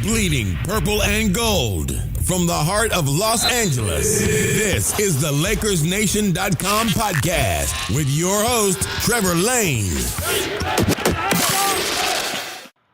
Bleeding purple and gold. From the heart of Los Angeles, this is the LakersNation.com podcast with your host, Trevor Lane.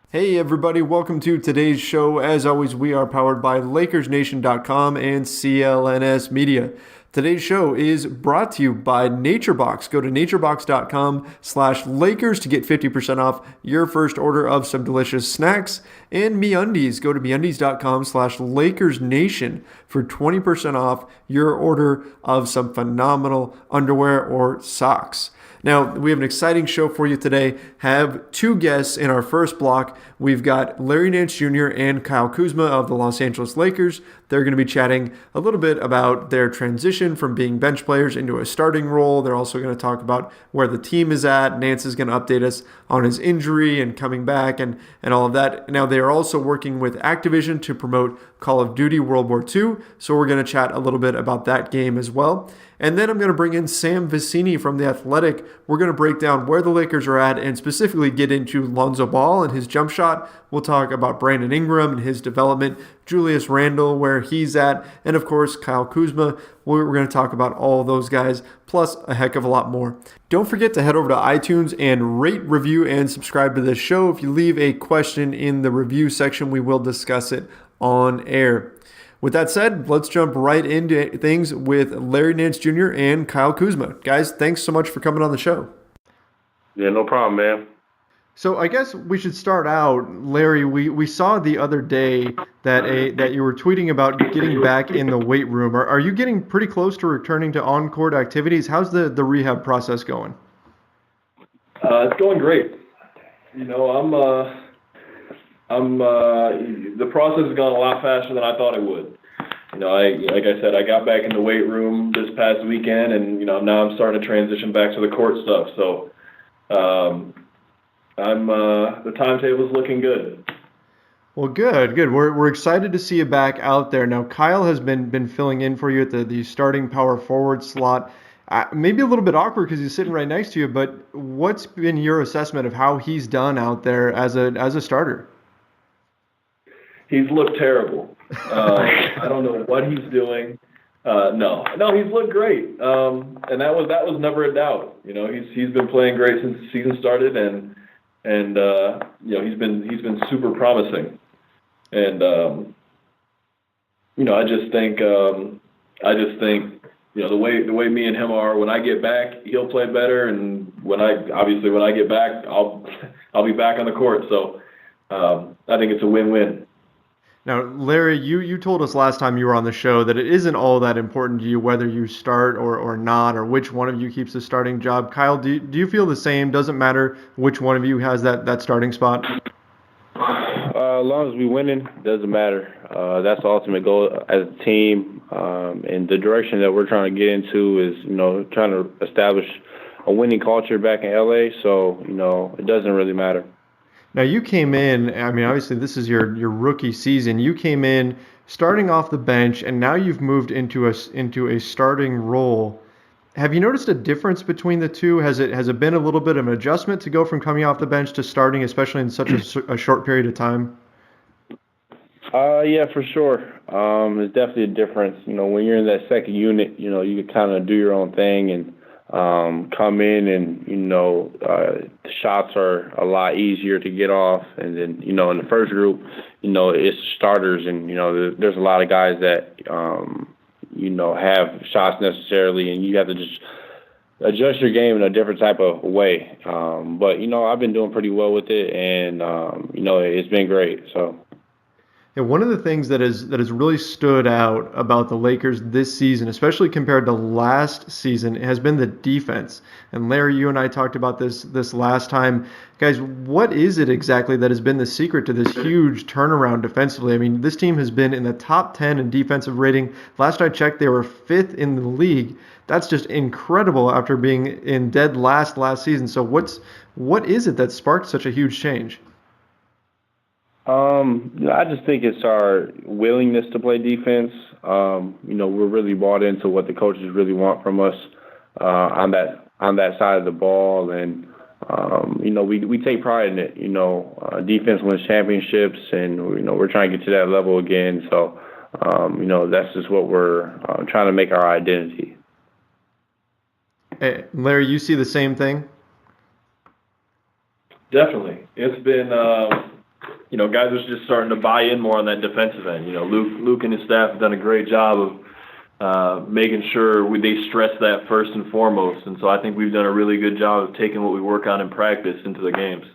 Hey everybody, welcome to today's show. As always, we are powered by LakersNation.com and CLNS Media. Today's show is brought to you by NatureBox. Go to naturebox.com/Lakers to get 50% off your first order of some delicious snacks. And MeUndies. Go to MeUndies.com/LakersNation for 20% off your order of some phenomenal underwear or socks. Now, we have an exciting show for you today. Have two guests in our first block. We've got Larry Nance Jr. and Kyle Kuzma of the Los Angeles Lakers. They're going to be chatting a little bit about their transition from being bench players into a starting role. They're also going to talk about where the team is at. Nance is going to update us on his injury and coming back and all of that. Now, they are also working with Activision to promote Call of Duty World War II, so we're going to chat a little bit about that game as well. And then I'm going to bring in Sam Vecenie from The Athletic. We're going to break down where the Lakers are at and specifically get into Lonzo Ball and his jump shot. We'll talk about Brandon Ingram and his development, Julius Randle, where he's at, and of course, Kyle Kuzma. We're going to talk about all those guys, plus a heck of a lot more. Don't forget to head over to iTunes and rate, review, and subscribe to this show. If you leave a question in the review section, we will discuss it on air. With that said, let's jump right into things with Larry Nance Jr. and Kyle Kuzma. Guys, thanks so much for coming on the show. Yeah, no problem, man. So I guess we should start out, Larry. We saw the other day that you were tweeting about getting back in the weight room. Are you getting pretty close to returning to on-court activities? How's the rehab process going? It's going great. You know, the process has gone a lot faster than I thought it would. You know, like I said, I got back in the weight room this past weekend, and now I'm starting to transition back to the court stuff. So, the timetable's looking good. Well, good. We're excited to see you back out there. Now, Kyle has been filling in for you at the starting power forward slot. Maybe a little bit awkward because he's sitting right next to you, but what's been your assessment of how he's done out there as a starter? He's looked terrible. I don't know what he's doing. No, he's looked great, and that was never a doubt. You know, he's been playing great since the season started, and he's been super promising. And I just think the way me and him are, when I get back, he'll play better, and when I get back, I'll be back on the court. So I think it's a win-win. Now, Larry, you told us last time you were on the show that it isn't all that important to you whether you start or not, or which one of you keeps the starting job. Kyle, do you feel the same? Doesn't matter which one of you has that starting spot? As long as we're winning, doesn't matter. That's the ultimate goal as a team, and the direction that we're trying to get into is, trying to establish a winning culture back in LA. So, it doesn't really matter. Now, you came in, obviously this is your rookie season. You came in starting off the bench, and now you've moved into a starting role. Have you noticed a difference between the two? Has it been a little bit of an adjustment to go from coming off the bench to starting, especially in such a short period of time? Yeah, for sure. There's definitely a difference. When you're in that second unit, you can kind of do your own thing and come in, and the shots are a lot easier to get off. And then in the first group, it's starters, and there's a lot of guys that have shots necessarily, and you have to just adjust your game in a different type of way. But I've been doing pretty well with it, and it's been great. So. Yeah, one of the things that has really stood out about the Lakers this season, especially compared to last season, has been the defense. And Larry, you and I talked about this last time. Guys, what is it exactly that has been the secret to this huge turnaround defensively? I mean, this team has been in the top 10 in defensive rating. Last I checked, they were 5th in the league. That's just incredible after being in dead last season. So what is it that sparked such a huge change? I just think it's our willingness to play defense. We're really bought into what the coaches really want from us on that side of the ball, and we take pride in it. Defense wins championships, and we're trying to get to that level again. So, that's just what we're trying to make our identity. Hey, Larry, you see the same thing? Definitely. It's been, guys are just starting to buy in more on that defensive end. Luke and his staff have done a great job of making sure they stress that first and foremost. And so I think we've done a really good job of taking what we work on in practice into the games.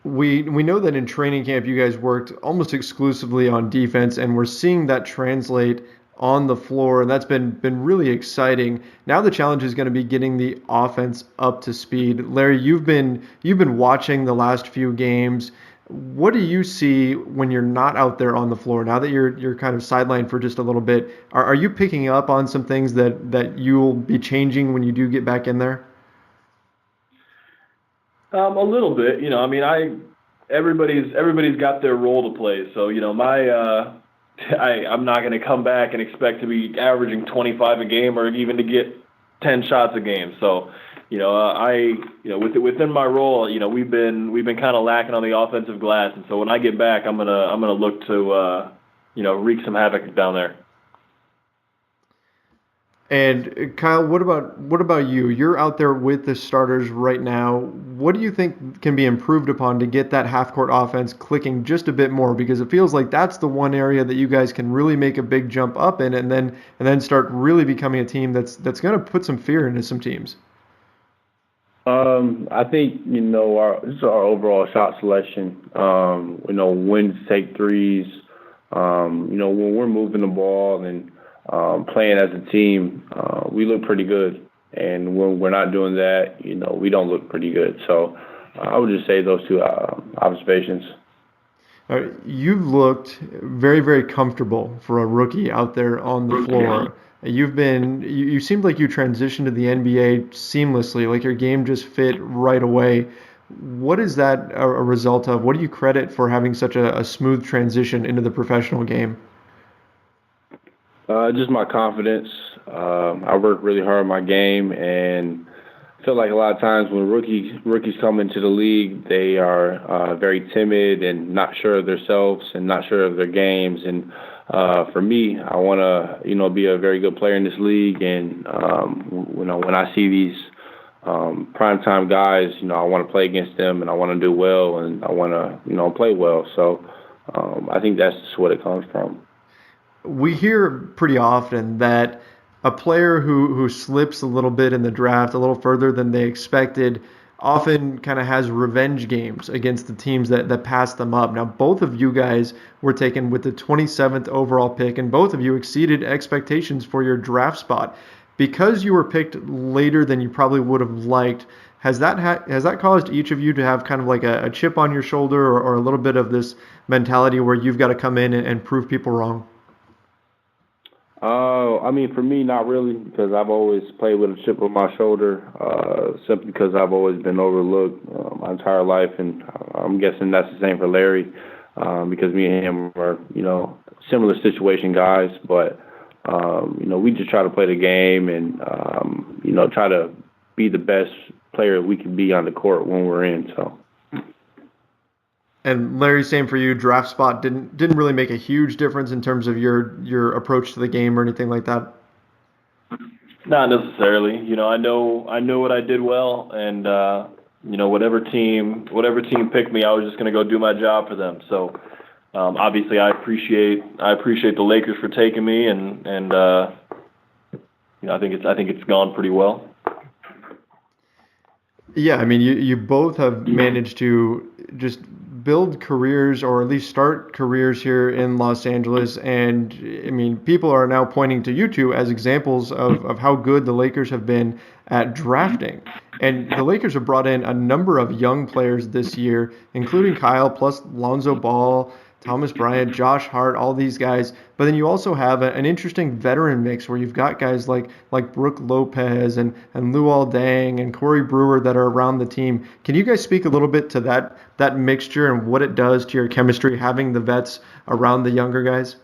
We know that in training camp you guys worked almost exclusively on defense, and we're seeing that translate on the floor, and that's been really exciting. Now the challenge is going to be getting the offense up to speed. Larry, you've been watching the last few games. What do you see when you're not out there on the floor? Now that you're kind of sidelined for just a little bit, are you picking up on some things that you'll be changing when you do get back in there? A little bit. Everybody's got their role to play. So I'm not going to come back and expect to be averaging 25 a game or even to get 10 shots a game. So, within my role, we've been kind of lacking on the offensive glass, and so when I get back, I'm gonna look to wreak some havoc down there. And Kyle, what about you? You're out there with the starters right now. What do you think can be improved upon to get that half-court offense clicking just a bit more? Because it feels like that's the one area that you guys can really make a big jump up in, and then start really becoming a team that's going to put some fear into some teams. I think our overall shot selection. When to take threes. When we're moving the ball and playing as a team, we look pretty good. And when we're not doing that, we don't look pretty good. So I would just say those two observations. You've looked very, very comfortable for a rookie out there on the floor. You seemed like you transitioned to the NBA seamlessly, like your game just fit right away. What is that a result of? What do you credit for having such a smooth transition into the professional game? Just my confidence. I work really hard on my game, and I feel like a lot of times when rookies come into the league, they are very timid and not sure of themselves and not sure of their games. And for me, I want to be a very good player in this league. And when I see these primetime guys, I want to play against them, and I want to do well, and I want to play well. So I think that's just what it comes from. We hear pretty often that a player who slips a little bit in the draft, a little further than they expected, often kind of has revenge games against the teams that pass them up. Now, both of you guys were taken with the 27th overall pick, and both of you exceeded expectations for your draft spot. Because you were picked later than you probably would have liked, has that caused each of you to have kind of like a chip on your shoulder or a little bit of this mentality where you've got to come in and prove people wrong? For me, not really, because I've always played with a chip on my shoulder, simply because I've always been overlooked my entire life, and I'm guessing that's the same for Larry, because me and him are, similar situation guys, but, we just try to play the game and, try to be the best player we can be on the court when we're in, so. And Larry, same for you. Draft spot didn't really make a huge difference in terms of your approach to the game or anything like that. Not necessarily. I know what I did well, and whatever team picked me, I was just going to go do my job for them. So obviously, I appreciate the Lakers for taking me, and I think it's gone pretty well. Yeah, you both have managed to just build careers, or at least start careers here in Los Angeles. And people are now pointing to you two as examples of how good the Lakers have been at drafting. And the Lakers have brought in a number of young players this year, including Kyle, plus Lonzo Ball, Thomas Bryant, Josh Hart, all these guys. But then you also have an interesting veteran mix where you've got guys like Brook Lopez and Luol Deng and Corey Brewer that are around the team. Can you guys speak a little bit to that mixture and what it does to your chemistry, having the vets around the younger guys?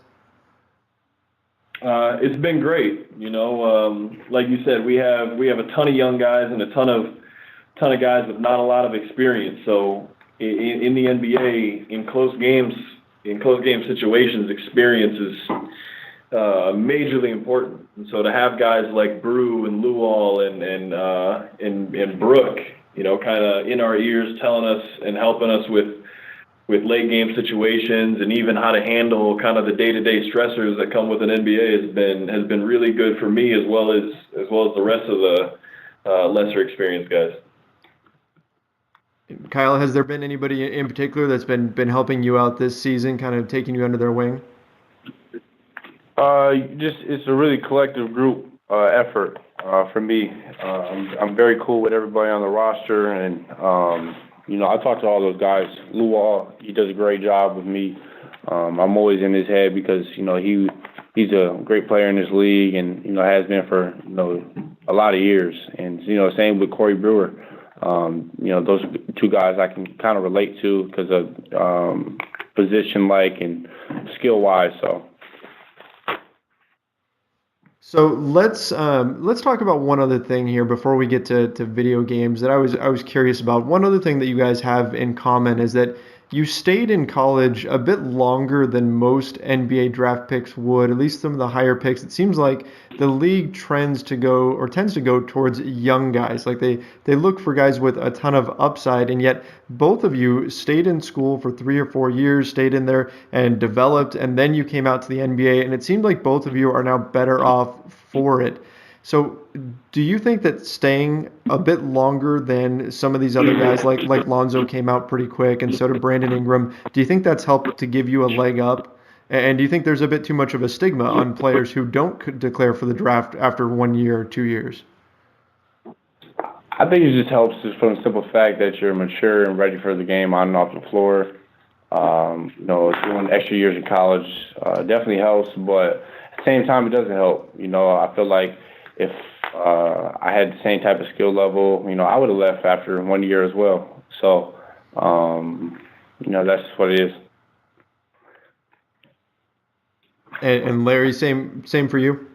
It's been great. Like you said, we have a ton of young guys and a ton of ton of guys with not a lot of experience. So in the NBA, in close game situations, experience is majorly important. And so to have guys like Brew and Luol and Brooke, kind of in our ears, telling us and helping us with late game situations and even how to handle kind of the day-to-day stressors that come with an NBA has been really good for me as well as the rest of the lesser experienced guys. Kyle, has there been anybody in particular that's been helping you out this season, kind of taking you under their wing? It's a really collective group effort for me. I'm very cool with everybody on the roster, and I talk to all those guys. Luol, he does a great job with me. I'm always in his head because he's a great player in this league, and has been for a lot of years. And same with Corey Brewer. Those two guys I can kind of relate to because of position and skill wise. So let's talk about one other thing here before we get to video games that I was curious about. One other thing that you guys have in common is that you stayed in college a bit longer than most NBA draft picks would, at least some of the higher picks. It seems like the league tends to go towards young guys. Like they look for guys with a ton of upside, and yet both of you stayed in school for 3 or 4 years, stayed in there and developed, and then you came out to the NBA, and it seemed like both of you are now better off for it. So do you think that staying a bit longer than some of these other guys, like Lonzo came out pretty quick, and so did Brandon Ingram, do you think that's helped to give you a leg up? And do you think there's a bit too much of a stigma on players who don't declare for the draft after 1 year or 2 years? I think it just helps just from the simple fact that you're mature and ready for the game on and off the floor. Doing extra years in college definitely helps, but at the same time, it doesn't help. I feel like if I had the same type of skill level, I would have left after 1 year as well. So, that's what it is. And Larry, same for you?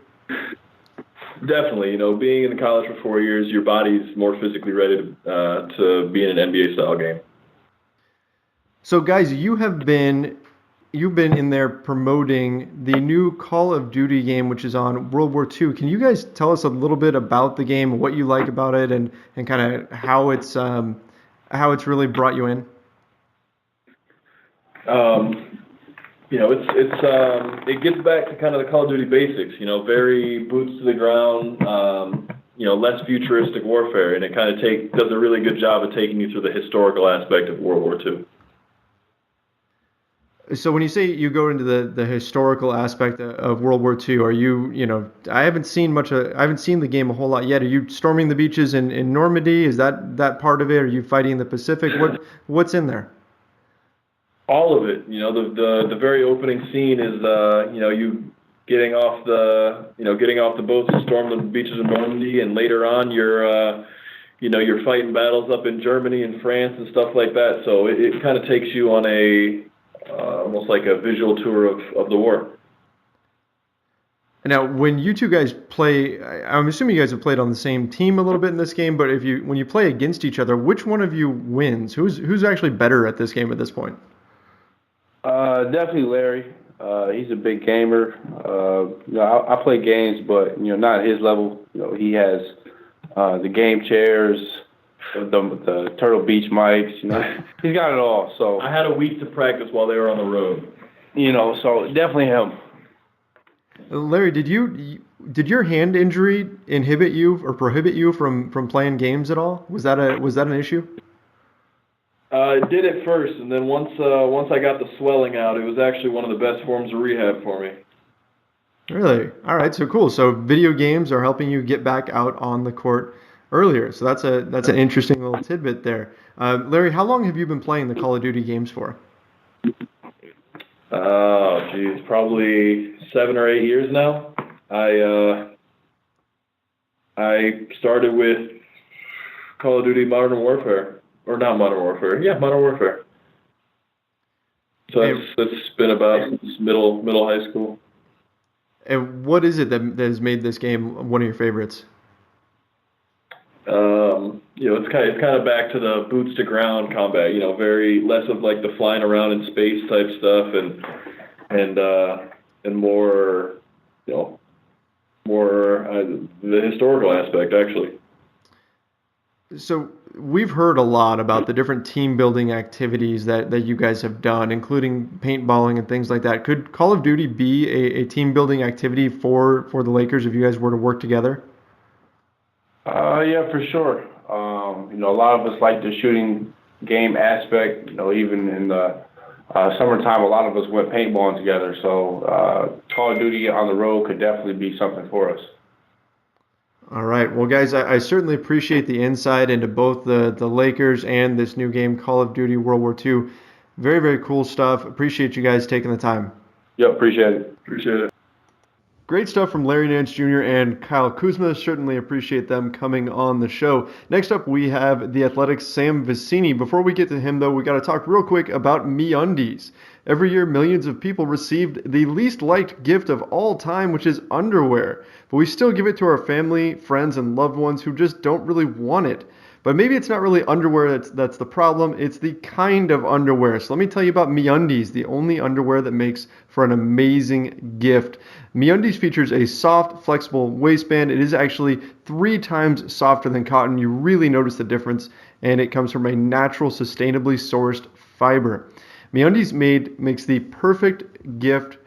Definitely. Being in college for 4 years, your body's more physically ready to be in an NBA-style game. So, guys, you've been in there promoting the new Call of Duty game, which is on World War II. Can you guys tell us a little bit about the game, what you like about it, and kind of how it's really brought you in? It gets back to kind of the Call of Duty basics. Very boots to the ground. Less futuristic warfare, and it kind of does a really good job of taking you through the historical aspect of World War II. So when you say you go into the historical aspect of World War II, are you, I haven't seen the game a whole lot yet. Are you storming the beaches in Normandy? Is that part of it? Are you fighting in the Pacific? What's in there? All of it. The very opening scene is you getting off the boats and storming the beaches of Normandy, and later on you're fighting battles up in Germany and France and stuff like that. So it kind of takes you on almost like a visual tour of the war. Now, when you two guys play, I'm assuming you guys have played on the same team a little bit in this game, but when you play against each other, which one of you wins? Who's actually better at this game at this point? Definitely Larry. He's a big gamer. I play games, but not at his level. He has the game chairs, the Turtle Beach mics. He's got it all. So I had a week to practice while they were on the road. So definitely him. Larry, did your hand injury inhibit you or prohibit you from playing games at all? Was that an issue? It did at first, and then once I got the swelling out, it was actually one of the best forms of rehab for me. Really? All right, so cool. So video games are helping you get back out on the court earlier. So that's an interesting little tidbit there. Larry, how long have you been playing the Call of Duty games for? Oh, geez, probably 7 or 8 years now. I started with Call of Duty Modern Warfare. Or not Modern Warfare. Yeah, Modern Warfare. So that's been about since middle high school. And what is it that has made this game one of your favorites? It's kind of back to the boots to ground combat. Very less of like the flying around in space type stuff, and more, the historical aspect actually. So we've heard a lot about the different team building activities that you guys have done, including paintballing and things like that. Could Call of Duty be a team building activity for the Lakers if you guys were to work together? Yeah, for sure. A lot of us like the shooting game aspect. Even in the summertime, a lot of us went paintballing together. So Call of Duty on the road could definitely be something for us. All right. Well, guys, I certainly appreciate the insight into both the Lakers and this new game, Call of Duty World War II. Very, very cool stuff. Appreciate you guys taking the time. Yep, appreciate it. Appreciate it. Great stuff from Larry Nance Jr. and Kyle Kuzma. Certainly appreciate them coming on the show. Next up, we have the Athletics' Sam Vecenie. Before we get to him, though, we got to talk real quick about MeUndies. Every year, millions of people received the least liked gift of all time, which is underwear. But we still give it to our family, friends, and loved ones who just don't really want it. But maybe it's not really underwear that's the problem. It's the kind of underwear. So let me tell you about MeUndies, the only underwear that makes for an amazing gift. MeUndies features a soft, flexible waistband. It is actually 3 times softer than cotton. You really notice the difference. And it comes from a natural, sustainably sourced fiber. MeUndies makes the perfect gift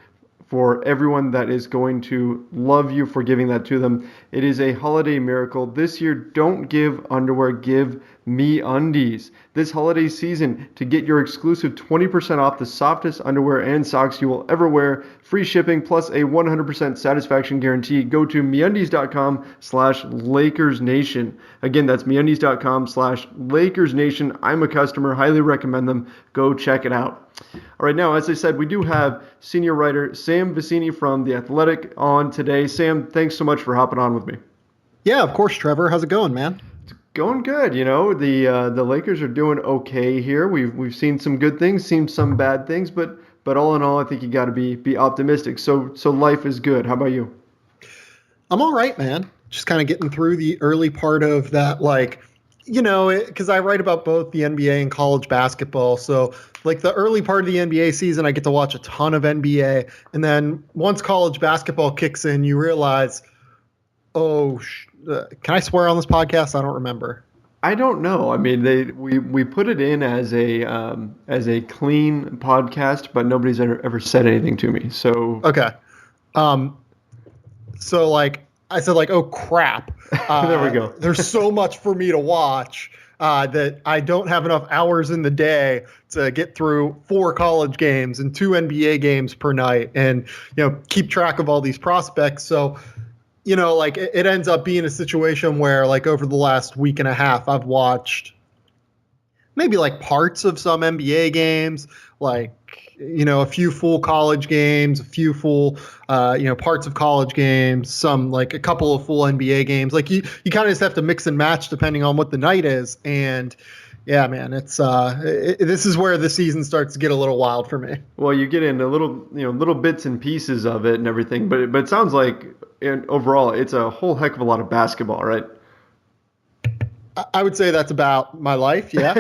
for everyone that is going to love you for giving that to them. It is a holiday miracle. This year, don't give underwear, give MeUndies. This holiday season, to get your exclusive 20% off the softest underwear and socks you will ever wear, free shipping plus a 100% satisfaction guarantee, go to MeUndies.com/LakersNation. Again, that's MeUndies.com/LakersNation. I'm a customer, highly recommend them. Go check it out. All right, now, as I said, we do have senior writer Sam Vecenie from The Athletic on today. Sam, thanks so much for hopping on with me. Yeah, of course, Trevor. How's it going, man? It's going good. The Lakers are doing okay here. We've seen some good things, seen some bad things, but all in all, I think you got to be optimistic. So life is good. How about you? I'm all right, man. Just kind of getting through the early part of that, because I write about both the NBA and college basketball. So, the early part of the NBA season, I get to watch a ton of NBA. And then once college basketball kicks in, you realize, can I swear on this podcast? I don't remember. I don't know. I mean, we put it in as a clean podcast, but nobody's ever said anything to me. So okay. I said, oh crap. There we go. There's so much for me to watch that I don't have enough hours in the day to get through 4 college games and 2 NBA games per night and, keep track of all these prospects. So, it ends up being a situation where, over the last week and a half, I've watched maybe parts of some NBA games, a few full college games, a few full, parts of college games, some a couple of full NBA games. You kind of just have to mix and match depending on what the night is. And yeah, man, it's this is where the season starts to get a little wild for me. Well, you get into little bits and pieces of it and everything, but it sounds like overall it's a whole heck of a lot of basketball, right? I would say that's about my life. Yeah.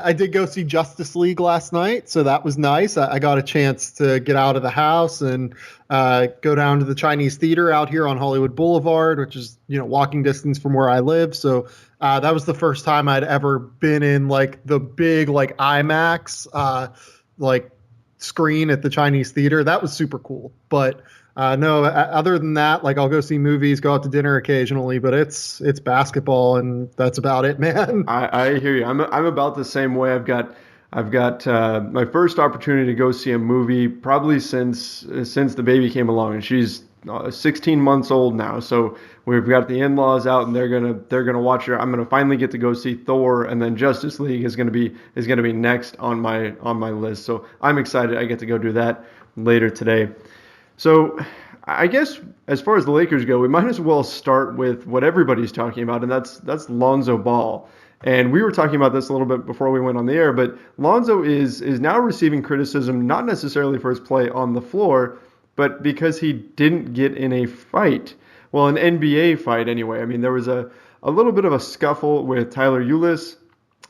I did go see Justice League last night. So that was nice. I got a chance to get out of the house and go down to the Chinese theater out here on Hollywood Boulevard, which is, walking distance from where I live. So that was the first time I'd ever been in the big, IMAX, screen at the Chinese theater. That was super cool. But no, other than that, I'll go see movies, go out to dinner occasionally, but it's basketball and that's about it, man. I hear you. I'm about the same way. I've got my first opportunity to go see a movie probably since the baby came along, and she's 16 months old now. So we've got the in-laws out, and they're gonna watch her. I'm gonna finally get to go see Thor, and then Justice League is gonna be next on my list. So I'm excited. I get to go do that later today. So I guess as far as the Lakers go, we might as well start with what everybody's talking about, and that's Lonzo Ball. And we were talking about this a little bit before we went on the air, but Lonzo is now receiving criticism, not necessarily for his play on the floor, but because he didn't get in a fight. well, an NBA fight anyway. I mean, there was a little bit of a scuffle with Tyler Ulis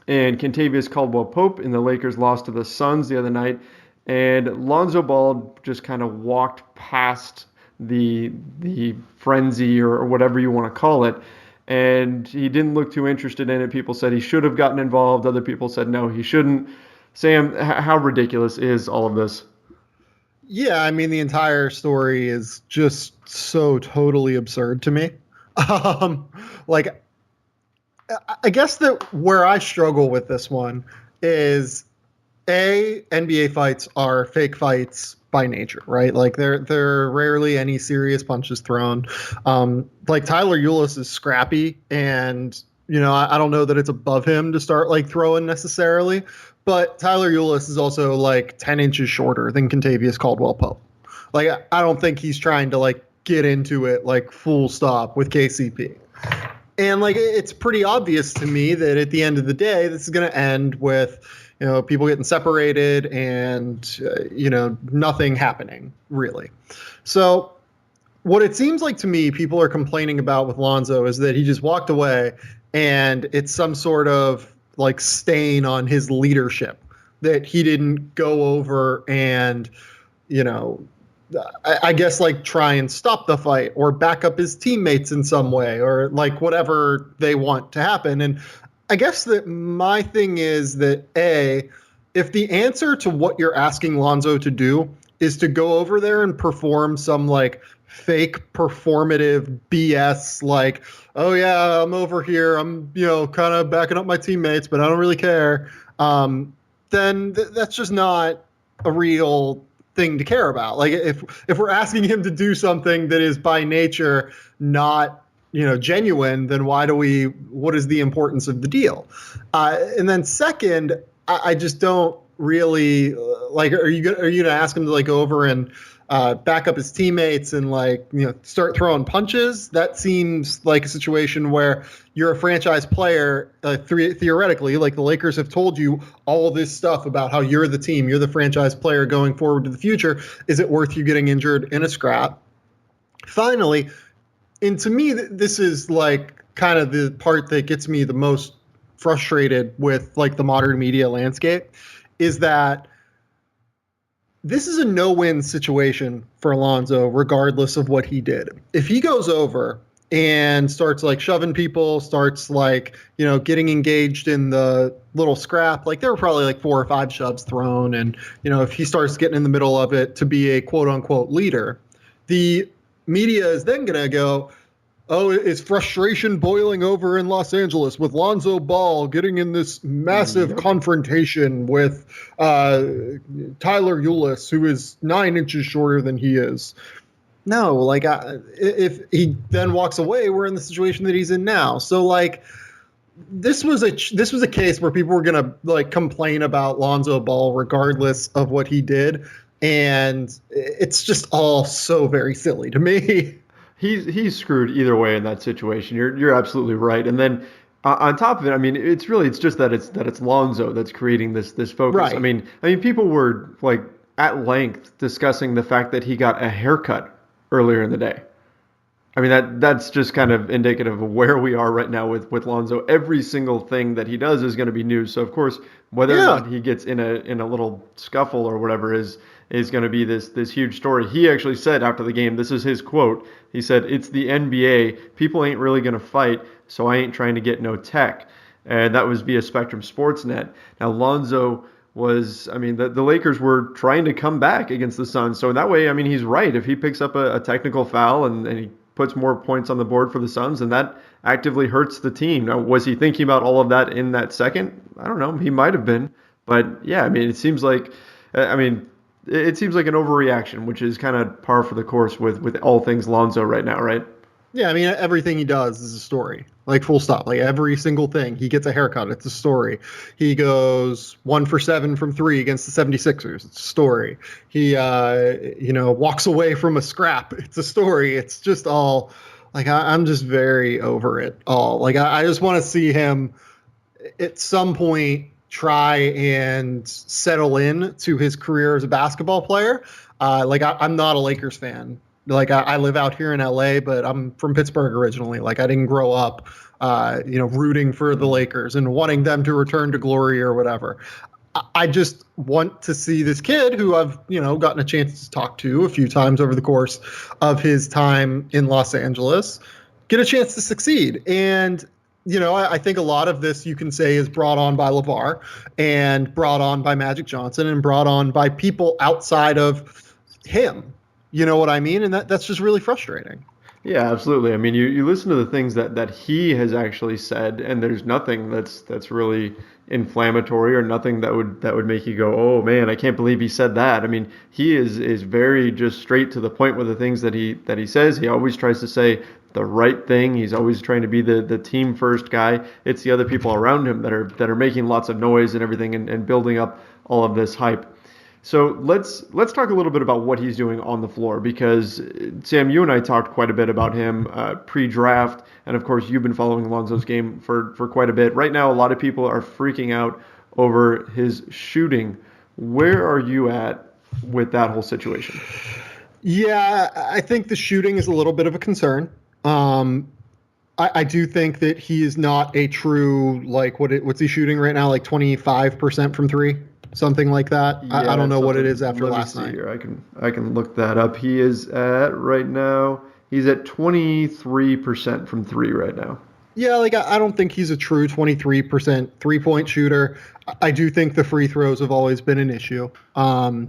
and Kentavious Caldwell-Pope, and the Lakers lost to the Suns the other night. And Lonzo Ball just kind of walked past the frenzy or whatever you want to call it, and he didn't look too interested in it. People said he should have gotten involved. Other people said no, he shouldn't. Sam, how ridiculous is all of this? Yeah, I mean, the entire story is just so totally absurd to me. Like, I guess that where I struggle with this one is NBA fights are fake fights by nature, right? Like there are rarely any serious punches thrown. Like Tyler Ulis is scrappy, and I don't know that it's above him to start like throwing necessarily, but Tyler Ulis is also like 10 inches shorter than Kentavious Caldwell-Pope. Like I don't think he's trying to like get into it like full stop with KCP. And like it's pretty obvious to me that at the end of the day, this is going to end with people getting separated and nothing happening really. So what it seems like to me people are complaining about with Lonzo is that he just walked away and it's some sort of like stain on his leadership that he didn't go over and I guess like try and stop the fight or back up his teammates in some way or like whatever they want to happen. And I guess that my thing is that if the answer to what you're asking Lonzo to do is to go over there and perform some like fake performative BS, like, oh yeah, I'm over here, I'm kind of backing up my teammates, but I don't really care, then that's just not a real thing to care about. Like if we're asking him to do something that is by nature not genuine, then what is the importance of the deal? And then second, I just don't really like, are you going to ask him to like go over and back up his teammates and like, start throwing punches? That seems like a situation where you're a franchise player, theoretically, like the Lakers have told you all this stuff about how you're the team, you're the franchise player going forward to the future. Is it worth you getting injured in a scrap? Finally, and to me, this is like kind of the part that gets me the most frustrated with like the modern media landscape, is that this is a no-win situation for Alonzo, regardless of what he did. If he goes over and starts like shoving people, starts like, getting engaged in the little scrap, like there were probably like 4 or 5 shoves thrown. And, if he starts getting in the middle of it to be a quote unquote leader, the media is then going to go, oh, is frustration boiling over in Los Angeles with Lonzo Ball getting in this massive confrontation with Tyler Ulis, who is 9 inches shorter than he is? No, like if he then walks away, we're in the situation that he's in now. So like this was a case where people were gonna like complain about Lonzo Ball regardless of what he did, and it's just all so very silly to me. He's screwed either way in that situation. You're absolutely right. And then on top of it, I mean, it's just that it's Lonzo that's creating this focus. Right. I mean, people were like at length discussing the fact that he got a haircut earlier in the day. I mean, that's just kind of indicative of where we are right now with Lonzo. Every single thing that he does is going to be news. So of course, whether or not he gets in a little scuffle or whatever is going to be this huge story. He actually said after the game, this is his quote. He said, "It's the NBA. People ain't really going to fight, so I ain't trying to get no tech." And that was via Spectrum Sportsnet. Now Lonzo was, I mean, the Lakers were trying to come back against the Suns. So that way, I mean, he's right. If he picks up a technical foul and he puts more points on the board for the Suns, and that actively hurts the team. Now, was he thinking about all of that in that second? I don't know. He might have been. But yeah, I mean, it seems like an overreaction, which is kind of par for the course with all things Lonzo right now, right? Yeah, I mean, everything he does is a story. Like, full stop. Like, every single thing. He gets a haircut. It's a story. He goes 1 for 7 from 3 against the 76ers. It's a story. He, walks away from a scrap. It's a story. It's just all, like, I'm just very over it all. Like, I just want to see him at some point try and settle in to his career as a basketball player. I'm not a Lakers fan Like I live out here in LA, but I'm from Pittsburgh originally. Like I didn't grow up, rooting for the Lakers and wanting them to return to glory or whatever. I just want to see this kid who I've, gotten a chance to talk to a few times over the course of his time in Los Angeles get a chance to succeed. And, I think a lot of this you can say is brought on by LeVar and brought on by Magic Johnson and brought on by people outside of him. You know what I mean? And that's just really frustrating. Yeah, absolutely. I mean, you listen to the things that he has actually said, and there's nothing that's really inflammatory or nothing that would make you go, oh man, I can't believe he said that. I mean, he is very just straight to the point with the things that he says. He always tries to say the right thing. He's always trying to be the team first guy. It's the other people around him that are making lots of noise and everything and building up all of this hype. So let's talk a little bit about what he's doing on the floor, because Sam, you and I talked quite a bit about him pre-draft, and of course you've been following Lonzo's game for quite a bit. Right now, a lot of people are freaking out over his shooting. Where are you at with that whole situation? Yeah, I think the shooting is a little bit of a concern. I do think that he is not a true, what's he shooting right now? Like 25% from three? Something like that. Yeah, I don't know what it is after last night. Here. I can look that up. He is at right now. He's at 23% from three right now. Yeah, I don't think he's a true 23% 3-point shooter. I do think the free throws have always been an issue.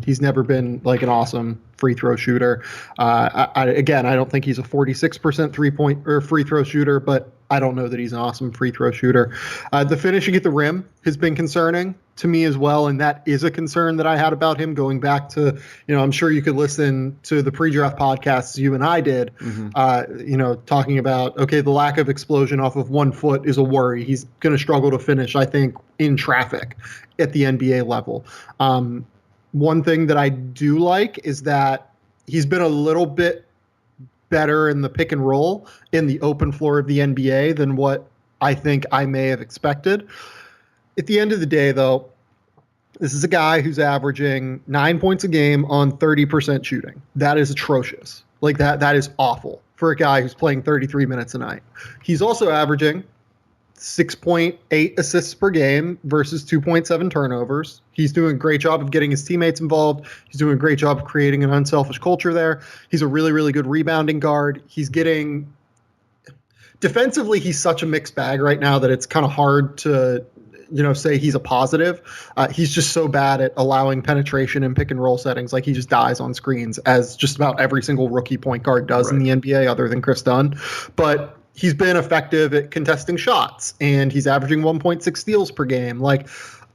He's never been an awesome free throw shooter. I don't think he's a 46% 3-point or free throw shooter, but I don't know that he's an awesome free throw shooter. The finishing at the rim has been concerning to me as well, and that is a concern that I had about him going back to, I'm sure you could listen to the pre-draft podcasts you and I did, talking about, okay, the lack of explosion off of 1 foot is a worry. He's going to struggle to finish, I think, in traffic at the NBA level. One thing that I do like is that he's been a little bit better in the pick and roll in the open floor of the NBA than what I think I may have expected. At the end of the day, though, this is a guy who's averaging 9 points a game on 30% shooting. That is atrocious. That is awful for a guy who's playing 33 minutes a night. He's also averaging 6.8 assists per game versus 2.7 turnovers. He's doing a great job of getting his teammates involved. He's doing a great job of creating an unselfish culture there. He's a really, really good rebounding guard. Defensively, he's such a mixed bag right now that it's kind of hard to say he's a positive. He's just so bad at allowing penetration in pick and roll settings. He just dies on screens, as just about every single rookie point guard does in the NBA other than Chris Dunn. But he's been effective at contesting shots, and he's averaging 1.6 steals per game.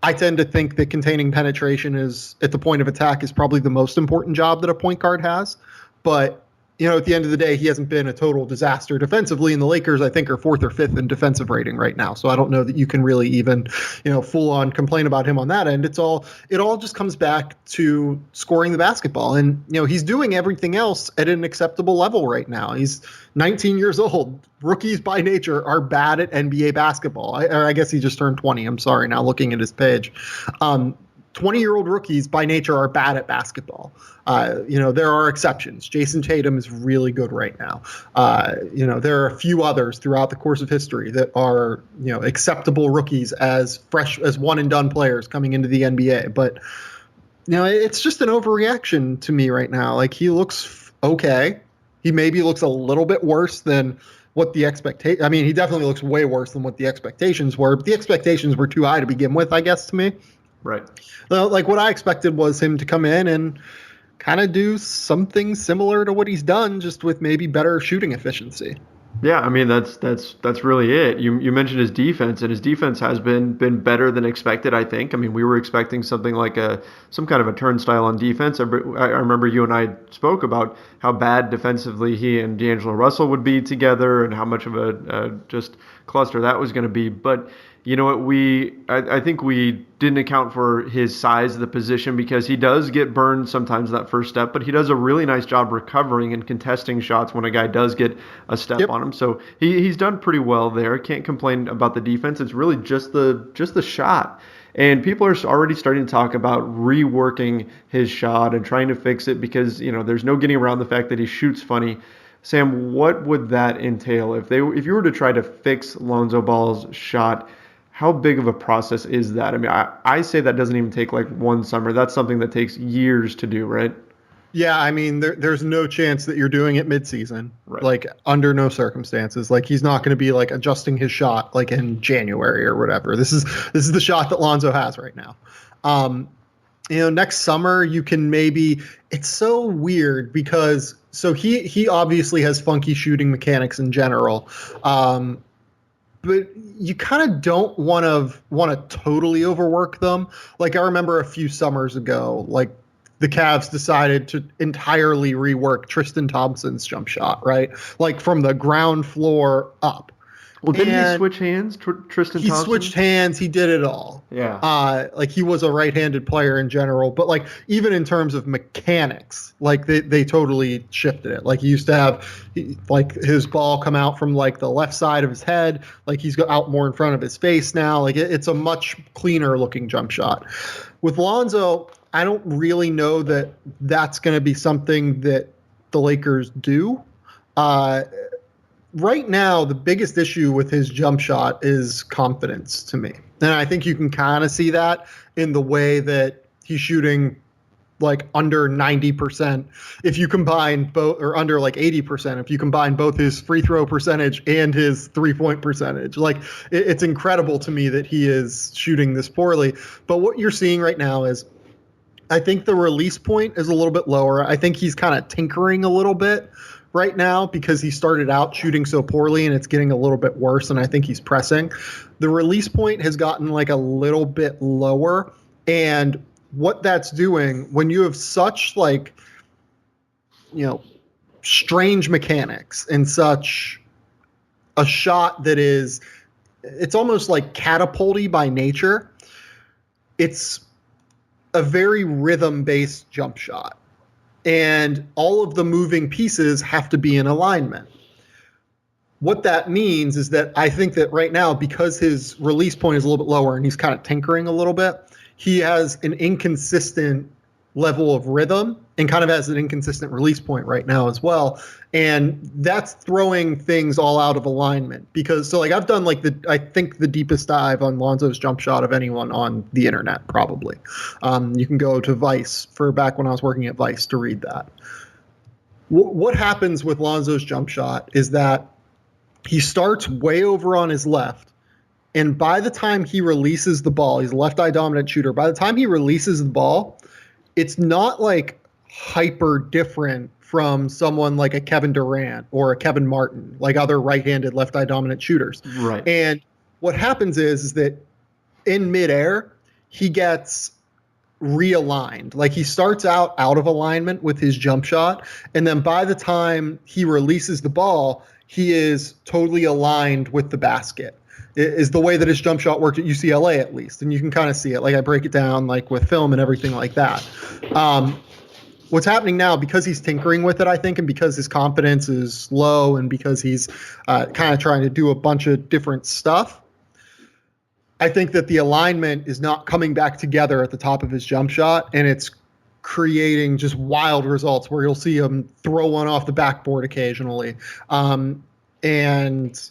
I tend to think that containing penetration is at the point of attack is probably the most important job that a point guard has. But at the end of the day, he hasn't been a total disaster defensively, and the Lakers, I think, are 4th or 5th in defensive rating right now. So I don't know that you can really even, full on complain about him on that end. It all just comes back to scoring the basketball. And, he's doing everything else at an acceptable level right now. He's 19 years old. Rookies by nature are bad at NBA basketball. I guess he just turned 20. I'm sorry, now looking at his page. 20-year-old rookies by nature are bad at basketball. There are exceptions. Jason Tatum is really good right now. There are a few others throughout the course of history that are, acceptable rookies as fresh as one and done players coming into the NBA. But, it's just an overreaction to me right now. He looks okay. He maybe looks a little bit worse than what the expectation. I mean, he definitely looks way worse than what the expectations were. But the expectations were too high to begin with, I guess, to me. Right. Well, what I expected was him to come in and kind of do something similar to what he's done, just with maybe better shooting efficiency. Yeah, I mean that's really it. You mentioned his defense, and his defense has been better than expected, I think. I mean, we were expecting something like some kind of a turnstile on defense. I remember you and I spoke about how bad defensively he and D'Angelo Russell would be together, and how much of a just cluster that was going to be. But you know what, I think we didn't account for his size of the position, because he does get burned sometimes that first step, but he does a really nice job recovering and contesting shots when a guy does get a step on him. So he's done pretty well there. Can't complain about the defense. It's really just the shot. And people are already starting to talk about reworking his shot and trying to fix it because, there's no getting around the fact that he shoots funny. Sam, what would that entail if you were to try to fix Lonzo Ball's shot? How big of a process is that? I mean, I say that doesn't even take like one summer. That's something that takes years to do, right? Yeah, I mean, there's no chance that you're doing it midseason, Right. like under no circumstances. Like he's not going to be like adjusting his shot like in January or whatever. This is the shot that Lonzo has right now. Next summer you can maybe. It's so weird because he obviously has funky shooting mechanics in general. But you kind of don't want to totally overwork them. Like I remember a few summers ago, like the Cavs decided to entirely rework Tristan Thompson's jump shot, right? Like from the ground floor up. Well, didn't he switch hands, Tristan Thompson? He switched hands. He did it all. Yeah. Like he was a right-handed player in general, but like even in terms of mechanics, like they totally shifted it. Like he used to have like his ball come out from like the left side of his head. Like he's got out more in front of his face now. Like it's a much cleaner looking jump shot. With Lonzo, I don't really know that that's going to be something that the Lakers do. Right now, the biggest issue with his jump shot is confidence to me. And I think you can kind of see that in the way that he's shooting like under 90% if you combine both, or under like 80% if you combine both his free throw percentage and his 3-point percentage. Like it's incredible to me that he is shooting this poorly. But what you're seeing right now is I think the release point is a little bit lower. I think he's kind of tinkering a little bit right now because he started out shooting so poorly and it's getting a little bit worse, and I think he's pressing. The release point has gotten like a little bit lower, and what that's doing when you have such like, strange mechanics and such a shot that it's almost like catapulty by nature. It's a very rhythm-based jump shot. And all of the moving pieces have to be in alignment. What that means is that I think that right now, because his release point is a little bit lower and he's kind of tinkering a little bit, he has an inconsistent level of rhythm and kind of has an inconsistent release point right now as well. And that's throwing things all out of alignment because I've done like I think the deepest dive on Lonzo's jump shot of anyone on the internet, probably. You can go to Vice for back when I was working at Vice to read that. What happens with Lonzo's jump shot is that he starts way over on his left. And by the time he releases the ball, he's a left eye dominant shooter. By the time he releases the ball, it's not like hyper different from someone like a Kevin Durant or a Kevin Martin, like other right-handed left eye dominant shooters. Right. And what happens is that in midair, he gets realigned. Like he starts out of alignment with his jump shot. And then by the time he releases the ball, he is totally aligned with the basket. Is the way that his jump shot worked at UCLA, at least. And you can kind of see it. Like I break it down like with film and everything like that. What's happening now, because he's tinkering with it, I think, and because his confidence is low and because he's kind of trying to do a bunch of different stuff, I think that the alignment is not coming back together at the top of his jump shot, and it's creating just wild results where you'll see him throw one off the backboard occasionally. And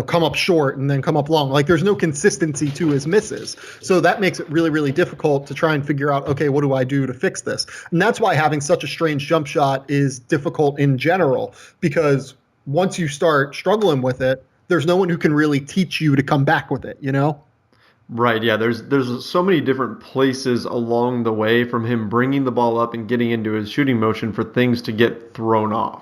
come up short and then come up long. Like there's no consistency to his misses. So that makes it really, really difficult to try and figure out, okay, what do I do to fix this? And that's why having such a strange jump shot is difficult in general, because once you start struggling with it, there's no one who can really teach you to come back with it, Right, yeah, there's so many different places along the way from him bringing the ball up and getting into his shooting motion for things to get thrown off.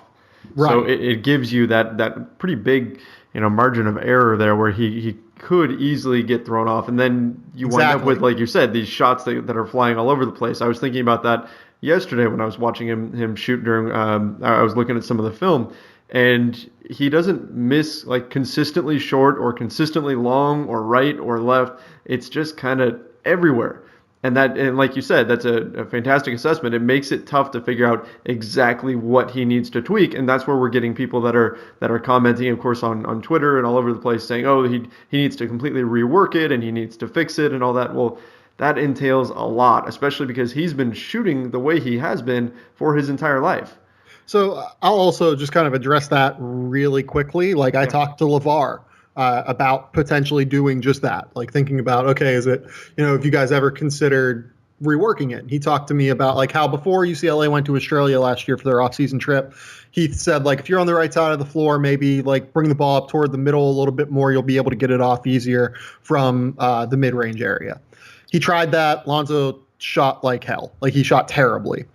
Right. So it gives you that pretty big, margin of error there where he could easily get thrown off. And then you wind up with, like you said, these shots that are flying all over the place. I was thinking about that yesterday when I was watching him shoot during I was looking at some of the film. And he doesn't miss like consistently short or consistently long or right or left. It's just kind of everywhere. And like you said, that's a fantastic assessment. It makes it tough to figure out exactly what he needs to tweak, and that's where we're getting people that are commenting, of course, on Twitter and all over the place, saying, "Oh, he needs to completely rework it and he needs to fix it and all that." Well, that entails a lot, especially because he's been shooting the way he has been for his entire life. So I'll also just kind of address that really quickly. Like I talked to LeVar about potentially doing just that, like thinking about, okay, is it, if you guys ever considered reworking it? He talked to me about like how before UCLA went to Australia last year for their off-season trip, he said like if you're on the right side of the floor, maybe like bring the ball up toward the middle a little bit more. You'll be able to get it off easier from the mid-range area. He tried that. Lonzo shot like hell. Like he shot terribly.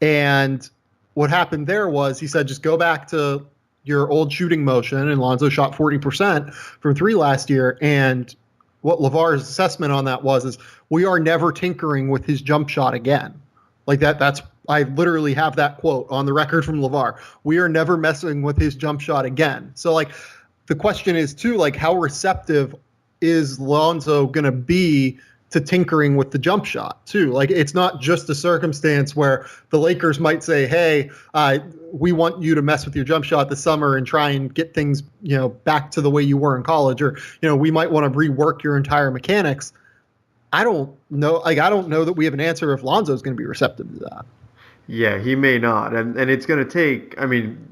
And what happened there was he said, just go back to your old shooting motion. And Lonzo shot 40% from three last year. And what LeVar's assessment on that is we are never tinkering with his jump shot again. Like that's, I literally have that quote on the record from LeVar. We are never messing with his jump shot again. So like the question is too, like how receptive is Lonzo going to be to tinkering with the jump shot too? Like it's not just a circumstance where the Lakers might say, hey, we want you to mess with your jump shot this summer and try and get things, back to the way you were in college, or, we might want to rework your entire mechanics. I don't know. Like, I don't know that we have an answer if Lonzo's going to be receptive to that. Yeah, he may not. And it's going to take,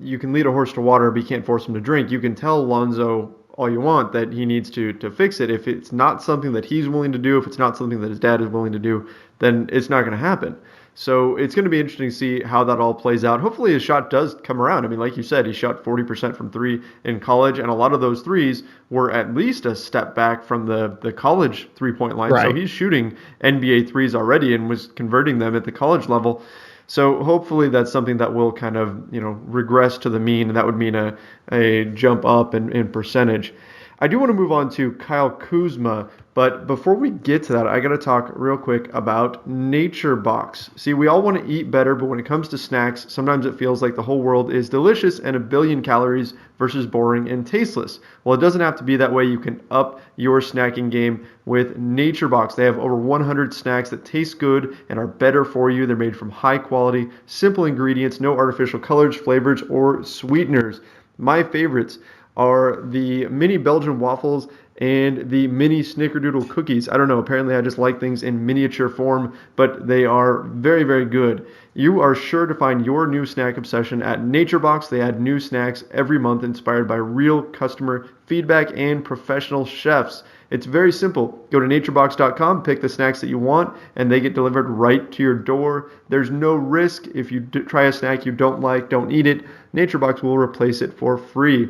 you can lead a horse to water, but you can't force him to drink. You can tell Lonzo all you want that he needs to fix it. If it's not something that he's willing to do, if it's not something that his dad is willing to do, then it's not going to happen. So it's going to be interesting to see how that all plays out. Hopefully his shot does come around. Like you said, he shot 40% from three in college, and a lot of those threes were at least a step back from the college three-point line. Right. So he's shooting NBA threes already and was converting them at the college level. So hopefully that's something that will kind of, regress to the mean, and that would mean a jump up in percentage. I do want to move on to Kyle Kuzma, but before we get to that, I got to talk real quick about Nature Box. See, we all want to eat better, but when it comes to snacks, sometimes it feels like the whole world is delicious and a billion calories versus boring and tasteless. Well, it doesn't have to be that way. You can up your snacking game with Nature Box. They have over 100 snacks that taste good and are better for you. They're made from high quality, simple ingredients, no artificial colors, flavors, or sweeteners. My favorites are the mini Belgian waffles and the mini snickerdoodle cookies. I don't know, apparently I just like things in miniature form, but they are very, very good. You are sure to find your new snack obsession at NatureBox. They add new snacks every month inspired by real customer feedback and professional chefs. It's very simple. Go to naturebox.com, pick the snacks that you want, and they get delivered right to your door. There's no risk. If you try a snack you don't like, don't eat it. NatureBox will replace it for free.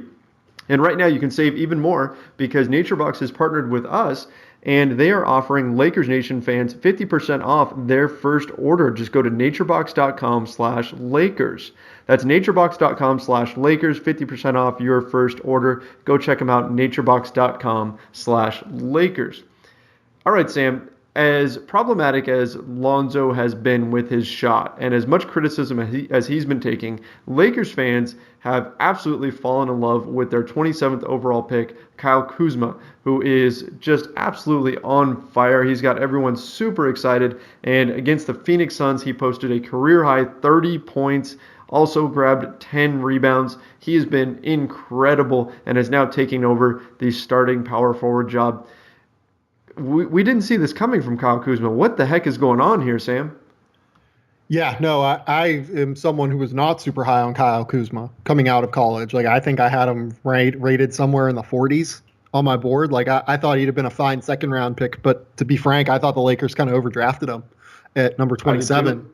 And right now you can save even more because NatureBox has partnered with us, and they are offering Lakers Nation fans 50% off their first order. Just go to naturebox.com/Lakers. That's naturebox.com/Lakers, 50% off your first order. Go check them out, naturebox.com/Lakers. All right, Sam. As problematic as Lonzo has been with his shot and as much criticism as he's been taking, Lakers fans have absolutely fallen in love with their 27th overall pick, Kyle Kuzma, who is just absolutely on fire. He's got everyone super excited. And against the Phoenix Suns, he posted a career-high 30 points, also grabbed 10 rebounds. He has been incredible and is now taking over the starting power forward job. We didn't see this coming from Kyle Kuzma. What the heck is going on here, Sam? Yeah, no, I am someone who was not super high on Kyle Kuzma coming out of college. Like, I think I had him rated somewhere in the 40s on my board. Like, I thought he'd have been a fine second-round pick. But to be frank, I thought the Lakers kind of overdrafted him at number 27.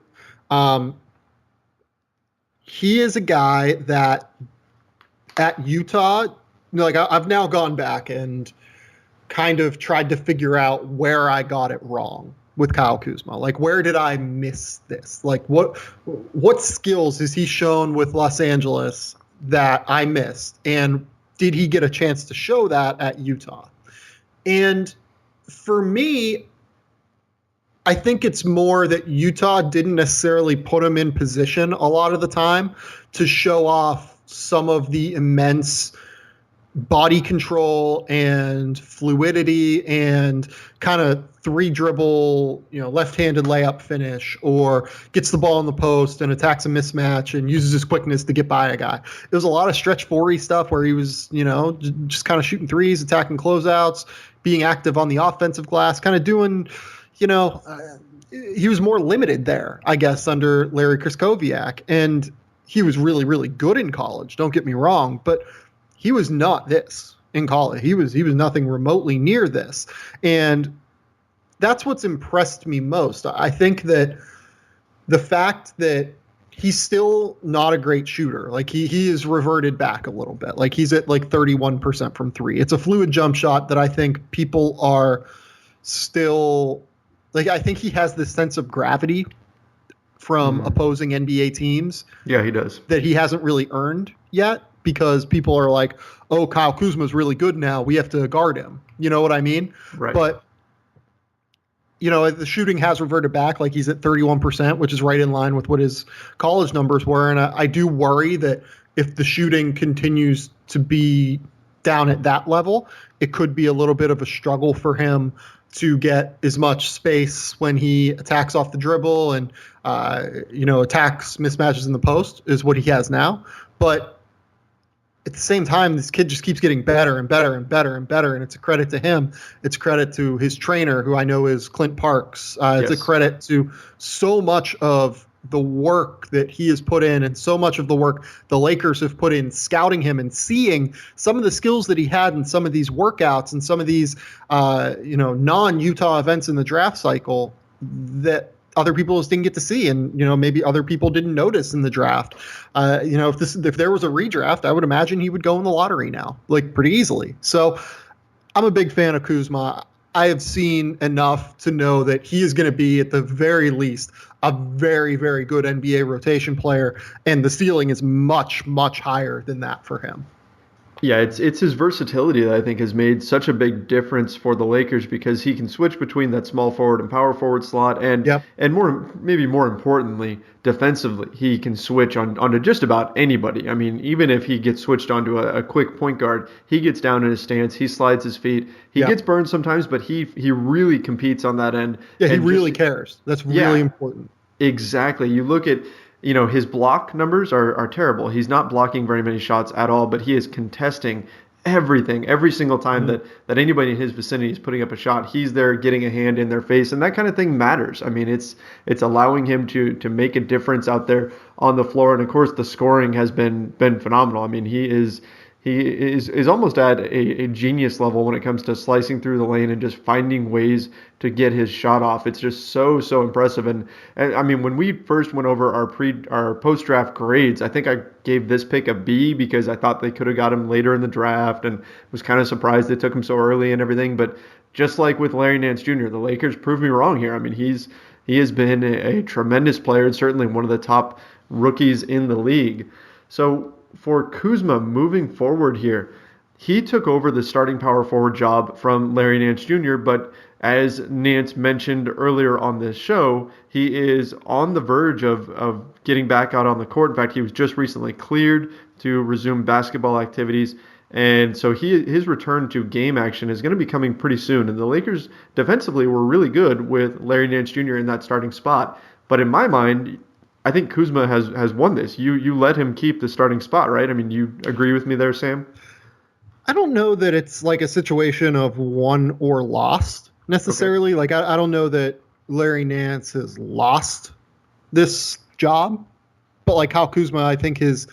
He is a guy that at Utah, I've now gone back and kind of tried to figure out where I got it wrong with Kyle Kuzma. Like, where did I miss this? Like, what skills has he shown with Los Angeles that I missed? And did he get a chance to show that at Utah? And for me, I think it's more that Utah didn't necessarily put him in position a lot of the time to show off some of the immense body control and fluidity and kind of three dribble, left-handed layup finish, or gets the ball in the post and attacks a mismatch and uses his quickness to get by a guy. There was a lot of stretch 4-y stuff where he was, just kind of shooting threes, attacking closeouts, being active on the offensive glass, kind of doing, he was more limited there, I guess, under Larry Kraskowiak. And he was really, really good in college. Don't get me wrong, but he was not this in college. He was nothing remotely near this. And that's what's impressed me most. I think that the fact that he's still not a great shooter, like he is reverted back a little bit. Like he's at like 31% from three. It's a fluid jump shot that I think people are still like, I think he has this sense of gravity from opposing NBA teams. Yeah, he does. That he hasn't really earned yet, because people are like, oh, Kyle Kuzma's really good now, we have to guard him. You know what I mean? Right. But the shooting has reverted back. Like he's at 31%, which is right in line with what his college numbers were. And I do worry that if the shooting continues to be down at that level, it could be a little bit of a struggle for him to get as much space when he attacks off the dribble and, attacks mismatches in the post is what he has now. But at the same time, this kid just keeps getting better and better and better and better. And it's a credit to him. It's a credit to his trainer, who I know is Clint Parks. It's a credit to so much of the work that he has put in and so much of the work the Lakers have put in scouting him and seeing some of the skills that he had in some of these workouts and some of these, non-Utah events in the draft cycle that other people just didn't get to see. And, maybe other people didn't notice in the draft. If there was a redraft, I would imagine he would go in the lottery now, like pretty easily. So I'm a big fan of Kuzma. I have seen enough to know that he is going to be, at the very least, a very, very good NBA rotation player. And the ceiling is much, much higher than that for him. Yeah, it's his versatility that I think has made such a big difference for the Lakers, because he can switch between that small forward and power forward slot, and more importantly, defensively, he can switch onto just about anybody. I mean, even if he gets switched onto a quick point guard, he gets down in his stance, he slides his feet, he gets burned sometimes, but he really competes on that end. Yeah, he really cares. That's really important. Exactly. You look at his block numbers are terrible. He's not blocking very many shots at all, but he is contesting everything. Every single time that anybody in his vicinity is putting up a shot, he's there getting a hand in their face, and that kind of thing matters. I mean, it's allowing him to make a difference out there on the floor, and of course the scoring has been phenomenal. I mean, he is almost at a genius level when it comes to slicing through the lane and just finding ways to get his shot off. It's just so impressive. And I mean, when we first went over our post-draft grades, I think I gave this pick a B, because I thought they could have got him later in the draft and was kind of surprised they took him so early and everything. But just like with Larry Nance Jr., the Lakers proved me wrong here. I mean, he has been a tremendous player and certainly one of the top rookies in the league. So for Kuzma moving forward here, he took over the starting power forward job from Larry Nance Jr., but as Nance mentioned earlier on this show, he is on the verge of getting back out on the court. In fact, he was just recently cleared to resume basketball activities, and so his return to game action is going to be coming pretty soon. And the Lakers defensively were really good with Larry Nance Jr. in that starting spot, but in my mind, I think Kuzma has won this. You let him keep the starting spot, right? I mean, you agree with me there, Sam? I don't know that it's like a situation of won or lost necessarily. Okay. Like, I don't know that Larry Nance has lost this job, but like Kyle Kuzma, I think, has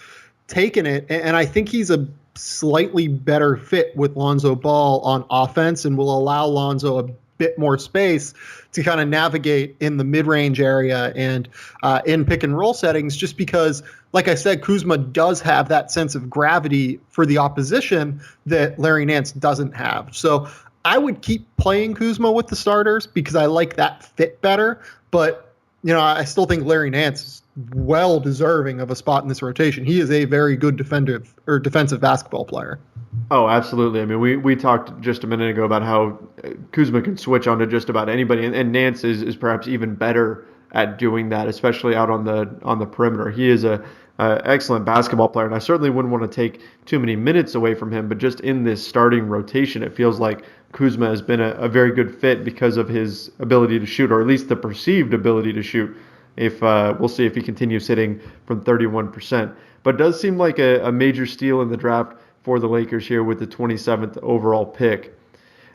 taken it. And I think he's a slightly better fit with Lonzo Ball on offense and will allow Lonzo a bit more space to kind of navigate in the mid-range area and in pick and roll settings, just because, like I said, Kuzma does have that sense of gravity for the opposition that Larry Nance doesn't have. So I would keep playing Kuzma with the starters because I like that fit better. But, I still think Larry Nance is well deserving of a spot in this rotation. He is a very good defensive basketball player. Oh, absolutely. I mean, we talked just a minute ago about how Kuzma can switch onto just about anybody, and Nance is perhaps even better at doing that, especially out on the perimeter. He is a excellent basketball player, and I certainly wouldn't want to take too many minutes away from him, but just in this starting rotation, it feels like Kuzma has been a very good fit because of his ability to shoot, or at least the perceived ability to shoot. If we'll see if he continues hitting from 31%. But it does seem like a major steal in the draft for the Lakers here with the 27th overall pick.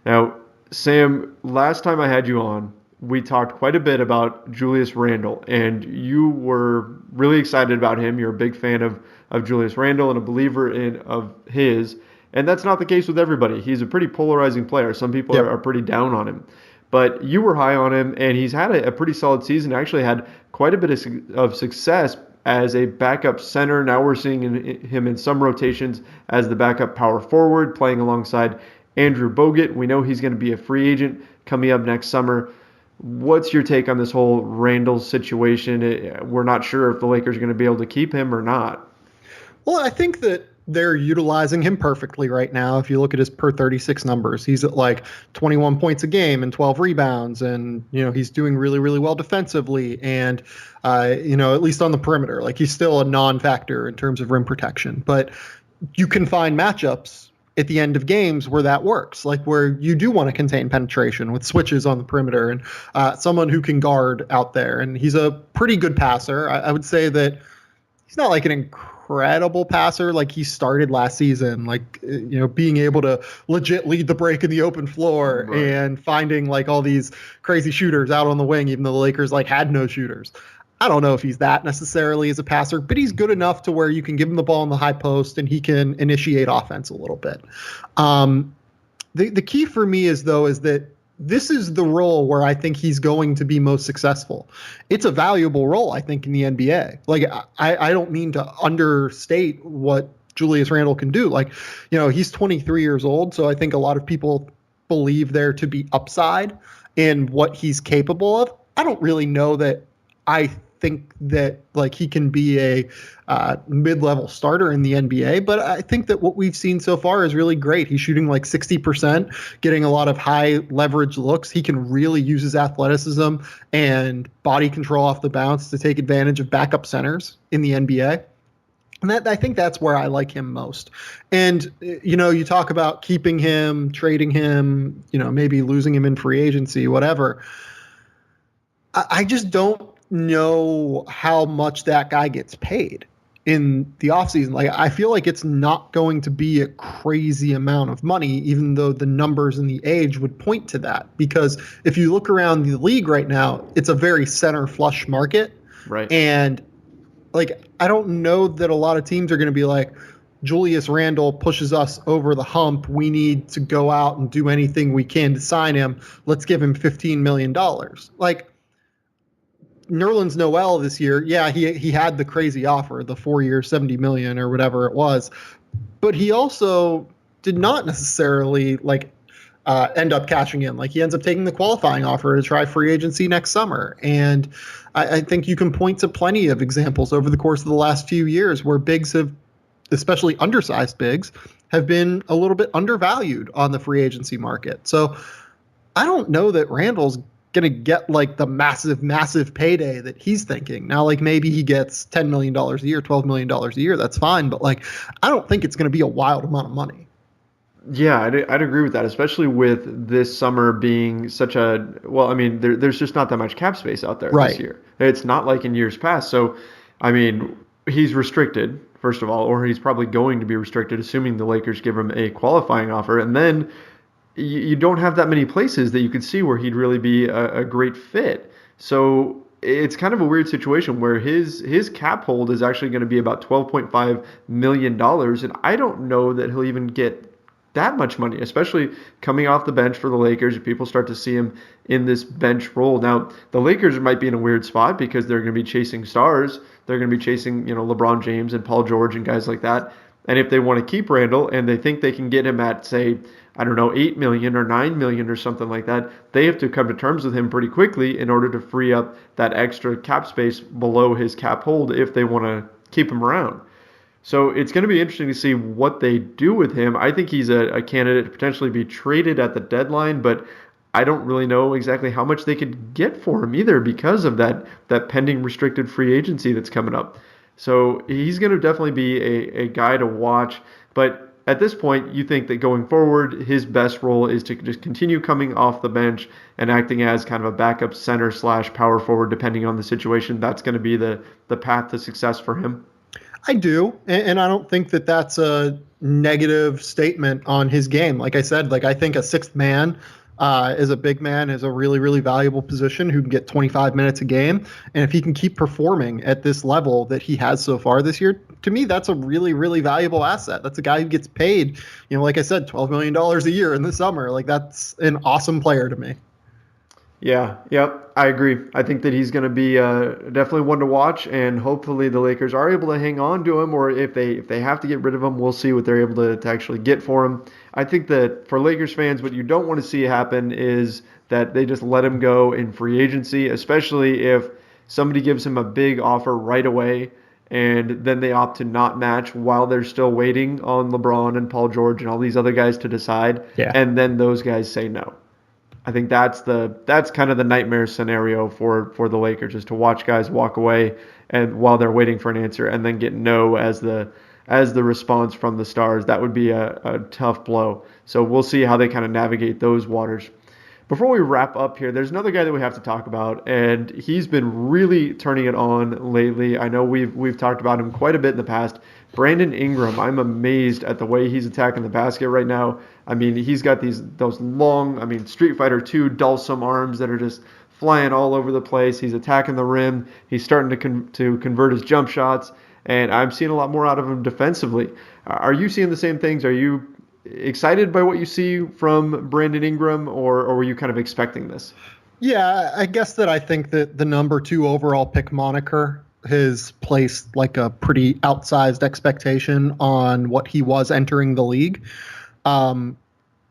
Now, Sam, last time I had you on, we talked quite a bit about Julius Randle, and you were really excited about him. You're a big fan of Julius Randle and a believer of his, and that's not the case with everybody. He's a pretty polarizing player. Some people are pretty down on him, but you were high on him, and he's had a pretty solid season. Actually had quite a bit of success as a backup center. Now we're seeing him in some rotations as the backup power forward, playing alongside Andrew Bogut. We know he's going to be a free agent coming up next summer. What's your take on this whole Randle situation? We're not sure if the Lakers are going to be able to keep him or not. Well, I think that they're utilizing him perfectly right now. If you look at his per 36 numbers, he's at like 21 points a game and 12 rebounds. And, he's doing really, really well defensively. And, at least on the perimeter, like he's still a non-factor in terms of rim protection. But you can find matchups at the end of games where that works, like where you do want to contain penetration with switches on the perimeter and someone who can guard out there. And he's a pretty good passer. I would say that he's not like an incredible passer like he started last season, like, being able to legit lead the break in the open floor and finding like all these crazy shooters out on the wing, even though the Lakers like had no shooters. I don't know if he's that necessarily as a passer, but he's good enough to where you can give him the ball in the high post and he can initiate offense a little bit. The key for me is that this is the role where I think he's going to be most successful. It's a valuable role, I think, in the NBA. Like, I don't mean to understate what Julius Randle can do. Like, he's 23 years old, so I think a lot of people believe there to be upside in what he's capable of. I don't really know that I think that like he can be a mid-level starter in the NBA, but I think that what we've seen so far is really great. He's shooting like 60%, getting a lot of high leverage looks. He can really use his athleticism and body control off the bounce to take advantage of backup centers in the NBA. And I think that's where I like him most. And, you talk about keeping him, trading him, maybe losing him in free agency, whatever. I just don't know how much that guy gets paid in the offseason. Like, I feel like it's not going to be a crazy amount of money, even though the numbers and the age would point to that. Because if you look around the league right now, it's a very center flush market. Right. And like, I don't know that a lot of teams are going to be like, Julius Randle pushes us over the hump. We need to go out and do anything we can to sign him. Let's give him $15 million. Like, Nerlens Noel this year, yeah, he had the crazy offer, the 4-year, $70 million or whatever it was, but he also did not necessarily like end up cashing in. Like, he ends up taking the qualifying offer to try free agency next summer. And I think you can point to plenty of examples over the course of the last few years where bigs have, especially undersized bigs, have been a little bit undervalued on the free agency market. So I don't know that Randall's going to get like the massive payday that he's thinking. Now, like, maybe he gets $10 million a year, $12 million a year. That's fine. But like, I don't think it's going to be a wild amount of money. Yeah, I'd agree with that, especially with this summer being such a, well, I mean, there's just not that much cap space out there this year. It's not like in years past. So, I mean, he's restricted, first of all, or he's probably going to be restricted, assuming the Lakers give him a qualifying offer. And then you don't have that many places that you could see where he'd really be a great fit. So it's kind of a weird situation where his cap hold is actually going to be about $12.5 million. And I don't know that he'll even get that much money, especially coming off the bench for the Lakers. If people start to see him in this bench role. Now, the Lakers might be in a weird spot because they're going to be chasing stars. They're going to be chasing, LeBron James and Paul George and guys like that. And if they want to keep Randall and they think they can get him at, say, I don't know, $8 million or $9 million or something like that, they have to come to terms with him pretty quickly in order to free up that extra cap space below his cap hold if they want to keep him around. So it's going to be interesting to see what they do with him. I think he's a candidate to potentially be traded at the deadline, but I don't really know exactly how much they could get for him either because of that pending restricted free agency that's coming up. So he's going to definitely be a guy to watch. But at this point, you think that going forward, his best role is to just continue coming off the bench and acting as kind of a backup center / power forward, depending on the situation. That's going to be the path to success for him. I do, and I don't think that that's a negative statement on his game. Like I said, like I think a sixth man as a big man is a really, really valuable position who can get 25 minutes a game. And if he can keep performing at this level that he has so far this year, to me, that's a really, really valuable asset. That's a guy who gets paid, like I said, $12 million a year in the summer. Like, that's an awesome player to me. Yeah, yep, I agree. I think that he's going to be definitely one to watch, and hopefully the Lakers are able to hang on to him, or if they have to get rid of him, we'll see what they're able to actually get for him. I think that for Lakers fans, what you don't want to see happen is that they just let him go in free agency, especially if somebody gives him a big offer right away, and then they opt to not match while they're still waiting on LeBron and Paul George and all these other guys to decide, and then those guys say no. I think that's kind of the nightmare scenario for the Lakers, is to watch guys walk away and while they're waiting for an answer, and then get no as the response from the Stars. That would be a tough blow. So we'll see how they kind of navigate those waters. Before we wrap up here, there's another guy that we have to talk about, and he's been really turning it on lately. I know we've talked about him quite a bit in the past. Brandon Ingram, I'm amazed at the way he's attacking the basket right now. I mean, he's got those long, Street Fighter 2 dulcim arms that are just flying all over the place. He's attacking the rim. He's starting to convert his jump shots, and I'm seeing a lot more out of him defensively. Are you seeing the same things? Are you excited by what you see from Brandon Ingram, or were you kind of expecting this? Yeah, I guess that I think that the number 2 overall pick moniker has placed like a pretty outsized expectation on what he was entering the league.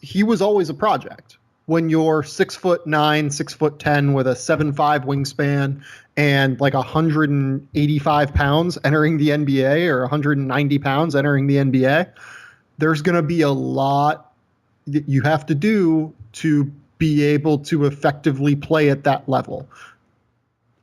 He was always a project. When you're 6'9", 6'10", with a 7'5" wingspan and like 185 pounds entering the NBA, or 190 pounds entering the NBA, there's going to be a lot that you have to do to be able to effectively play at that level.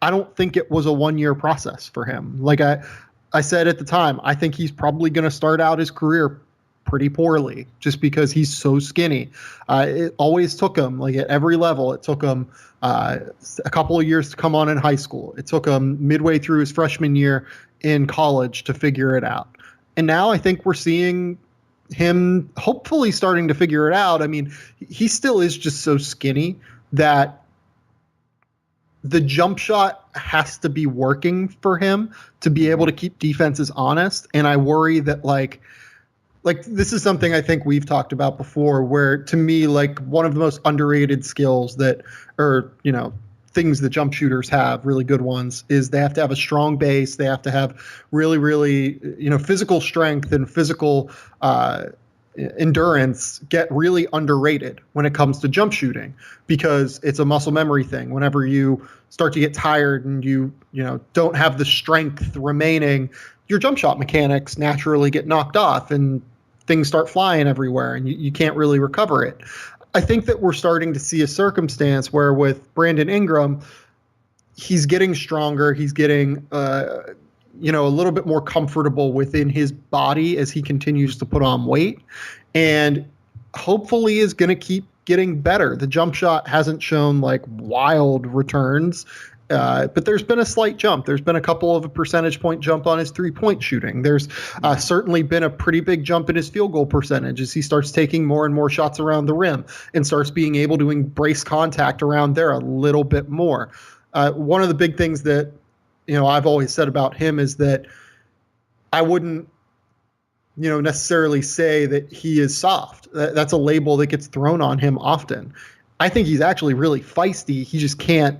I don't think it was a 1-year process for him. Like I said at the time, I think he's probably going to start out his career pretty poorly just because he's so skinny. It always took him, like at every level, it took him a couple of years to come on in high school. It took him midway through his freshman year in college to figure it out. And now I think we're seeing him hopefully starting to figure it out. I mean, he still is just so skinny that the jump shot has to be working for him to be able to keep defenses honest. And I worry that like this is something I think we've talked about before, where to me, like one of the most underrated skills that, or, things that jump shooters have, really good ones, is they have to have a strong base. They have to have really, really, physical strength and physical endurance get really underrated when it comes to jump shooting, because it's a muscle memory thing. Whenever you start to get tired and you don't have the strength remaining, your jump shot mechanics naturally get knocked off and things start flying everywhere and you can't really recover it. I think that we're starting to see a circumstance where with Brandon Ingram, he's getting stronger. He's getting, a little bit more comfortable within his body as he continues to put on weight, and hopefully is going to keep getting better. The jump shot hasn't shown like wild returns, but there's been a slight jump. There's been a couple of a percentage point jump on his 3-point shooting. There's certainly been a pretty big jump in his field goal percentage as he starts taking more and more shots around the rim and starts being able to embrace contact around there a little bit more. One of the big things that I've always said about him is that I wouldn't, necessarily say that he is soft. That's a label that gets thrown on him often. I think he's actually really feisty. He just can't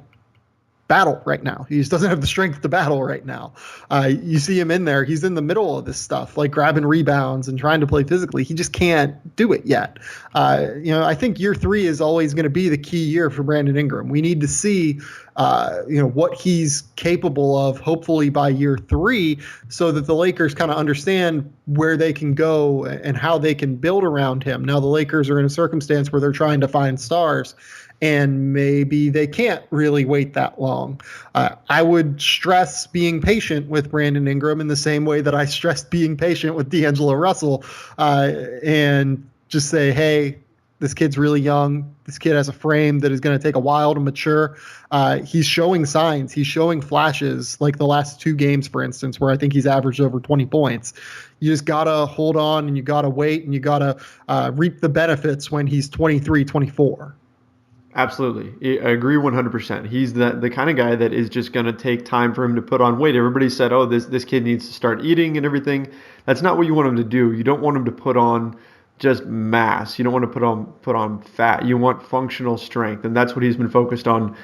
battle right now. He just doesn't have the strength to battle right now. You see him in there. He's in the middle of this stuff, like grabbing rebounds and trying to play physically. He just can't do it yet. I think year 3 is always going to be the key year for Brandon Ingram. We need to see, what he's capable of, hopefully by year 3, so that the Lakers kind of understand where they can go and how they can build around him. Now the Lakers are in a circumstance where they're trying to find stars, and maybe they can't really wait that long. I would stress being patient with Brandon Ingram in the same way that I stressed being patient with D'Angelo Russell, and just say, hey, this kid's really young. This kid has a frame that is going to take a while to mature. He's showing signs. He's showing flashes, like the last 2 games, for instance, where I think he's averaged over 20 points. You just got to hold on, and you got to wait, and you got to reap the benefits when he's 23, 24. Absolutely. I agree 100%. He's the kind of guy that is just going to take time for him to put on weight. Everybody said, oh, this kid needs to start eating and everything. That's not what you want him to do. You don't want him to put on just mass. You don't want to put on fat. You want functional strength, and that's what he's been focused on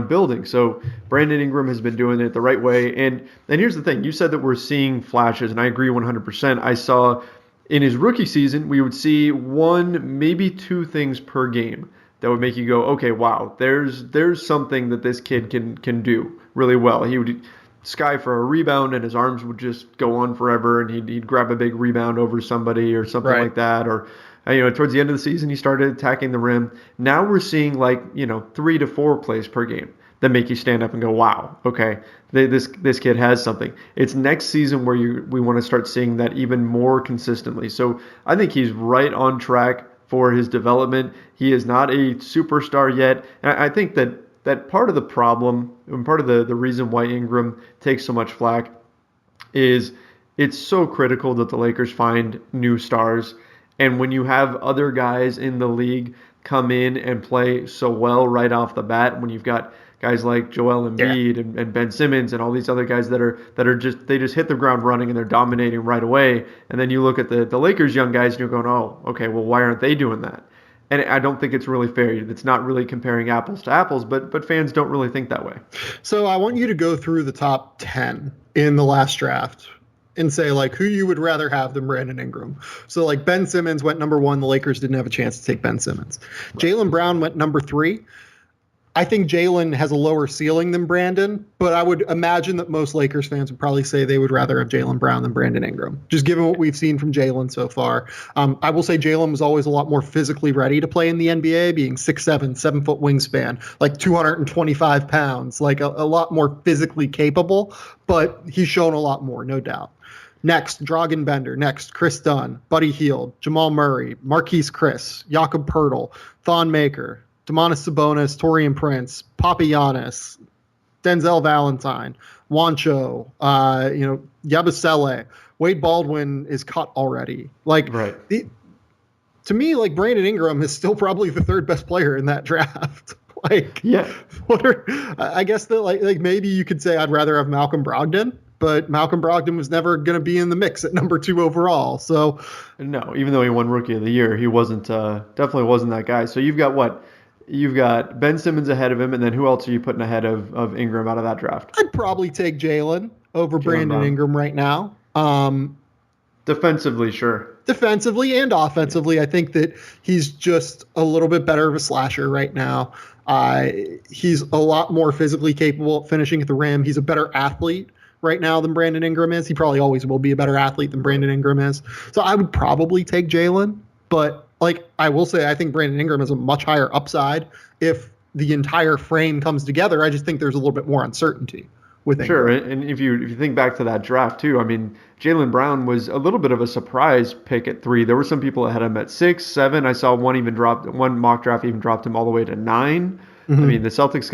building. So Brandon Ingram has been doing it the right way. And here's the thing. You said that we're seeing flashes, and I agree 100%. I saw in his rookie season, we would see one, maybe two things per game that would make you go, okay, wow, there's something that this kid can do really well. He would sky for a rebound and his arms would just go on forever, and he'd grab a big rebound over somebody or something like that. Or towards the end of the season, he started attacking the rim. Now we're seeing 3 to 4 plays per game that make you stand up and go, wow, okay, this kid has something. It's next season where we want to start seeing that even more consistently. So I think he's right on track for his development. He is not a superstar yet. And I think that part of the problem and part of the reason why Ingram takes so much flack is it's so critical that the Lakers find new stars. And when you have other guys in the league come in and play so well right off the bat, when you've got guys like Joel Embiid and Ben Simmons and all these other guys that are just hit the ground running and they're dominating right away. And then you look at the Lakers young guys and you're going, oh, okay, well, why aren't they doing that? And I don't think it's really fair. It's not really comparing apples to apples, but fans don't really think that way. So I want you to go through the top 10 in the last draft and say who you would rather have than Brandon Ingram. So Ben Simmons went number 1. The Lakers didn't have a chance to take Ben Simmons. Right. Jaylen Brown went number 3. I think Jaylen has a lower ceiling than Brandon, but I would imagine that most Lakers fans would probably say they would rather have Jaylen Brown than Brandon Ingram, just given what we've seen from Jaylen so far. I will say Jaylen was always a lot more physically ready to play in the NBA, being 6'7", 7-foot wingspan, 225 pounds, a lot more physically capable, but he's shown a lot more, no doubt. Next, Dragan Bender. Next, Chris Dunn, Buddy Hield, Jamal Murray, Marquise Chris, Jakob Poeltl, Thon Maker, Domantas Sabonis, Taurean Prince, Papagiannis, Denzel Valentine, Juancho, Yabusele. Wade Baldwin is cut already. Right. To me, Brandon Ingram is still probably the third best player in that draft. I guess that maybe you could say I'd rather have Malcolm Brogdon, but Malcolm Brogdon was never going to be in the mix at number 2 overall. So no, even though he won Rookie of the Year, he definitely wasn't that guy. So you've got what? You've got Ben Simmons ahead of him, and then who else are you putting ahead of Ingram out of that draft? I'd probably take Jaylen over Brandon Brown. Ingram right now. Defensively, sure. Defensively and offensively, I think that he's just a little bit better of a slasher right now. He's a lot more physically capable of finishing at the rim. He's a better athlete right now than Brandon Ingram is. He probably always will be a better athlete than Brandon Ingram is. So I would probably take Jaylen, but I will say I think Brandon Ingram has a much higher upside if the entire frame comes together. I just think there's a little bit more uncertainty with Ingram. Sure, and if you think back to that draft too, I mean, Jaylen Brown was a little bit of a surprise pick at 3. There were some people that had him at 6, 7. I saw one mock draft even dropped him all the way to 9. Mm-hmm. I mean, the Celtics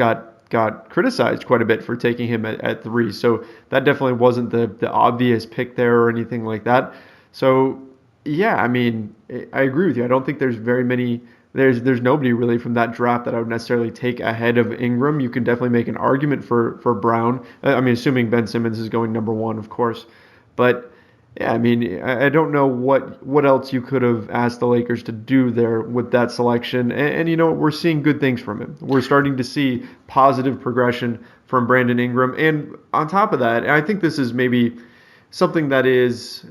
got criticized quite a bit for taking him at 3. So that definitely wasn't the obvious pick there or anything like that. So yeah, I mean, I agree with you. I don't think there's very many. There's nobody really from that draft that I would necessarily take ahead of Ingram. You can definitely make an argument for Brown. I mean, assuming Ben Simmons is going number 1, of course. But yeah, I mean, I don't know what else you could have asked the Lakers to do there with that selection. And we're seeing good things from him. We're starting to see positive progression from Brandon Ingram. And on top of that, I think this is maybe something that is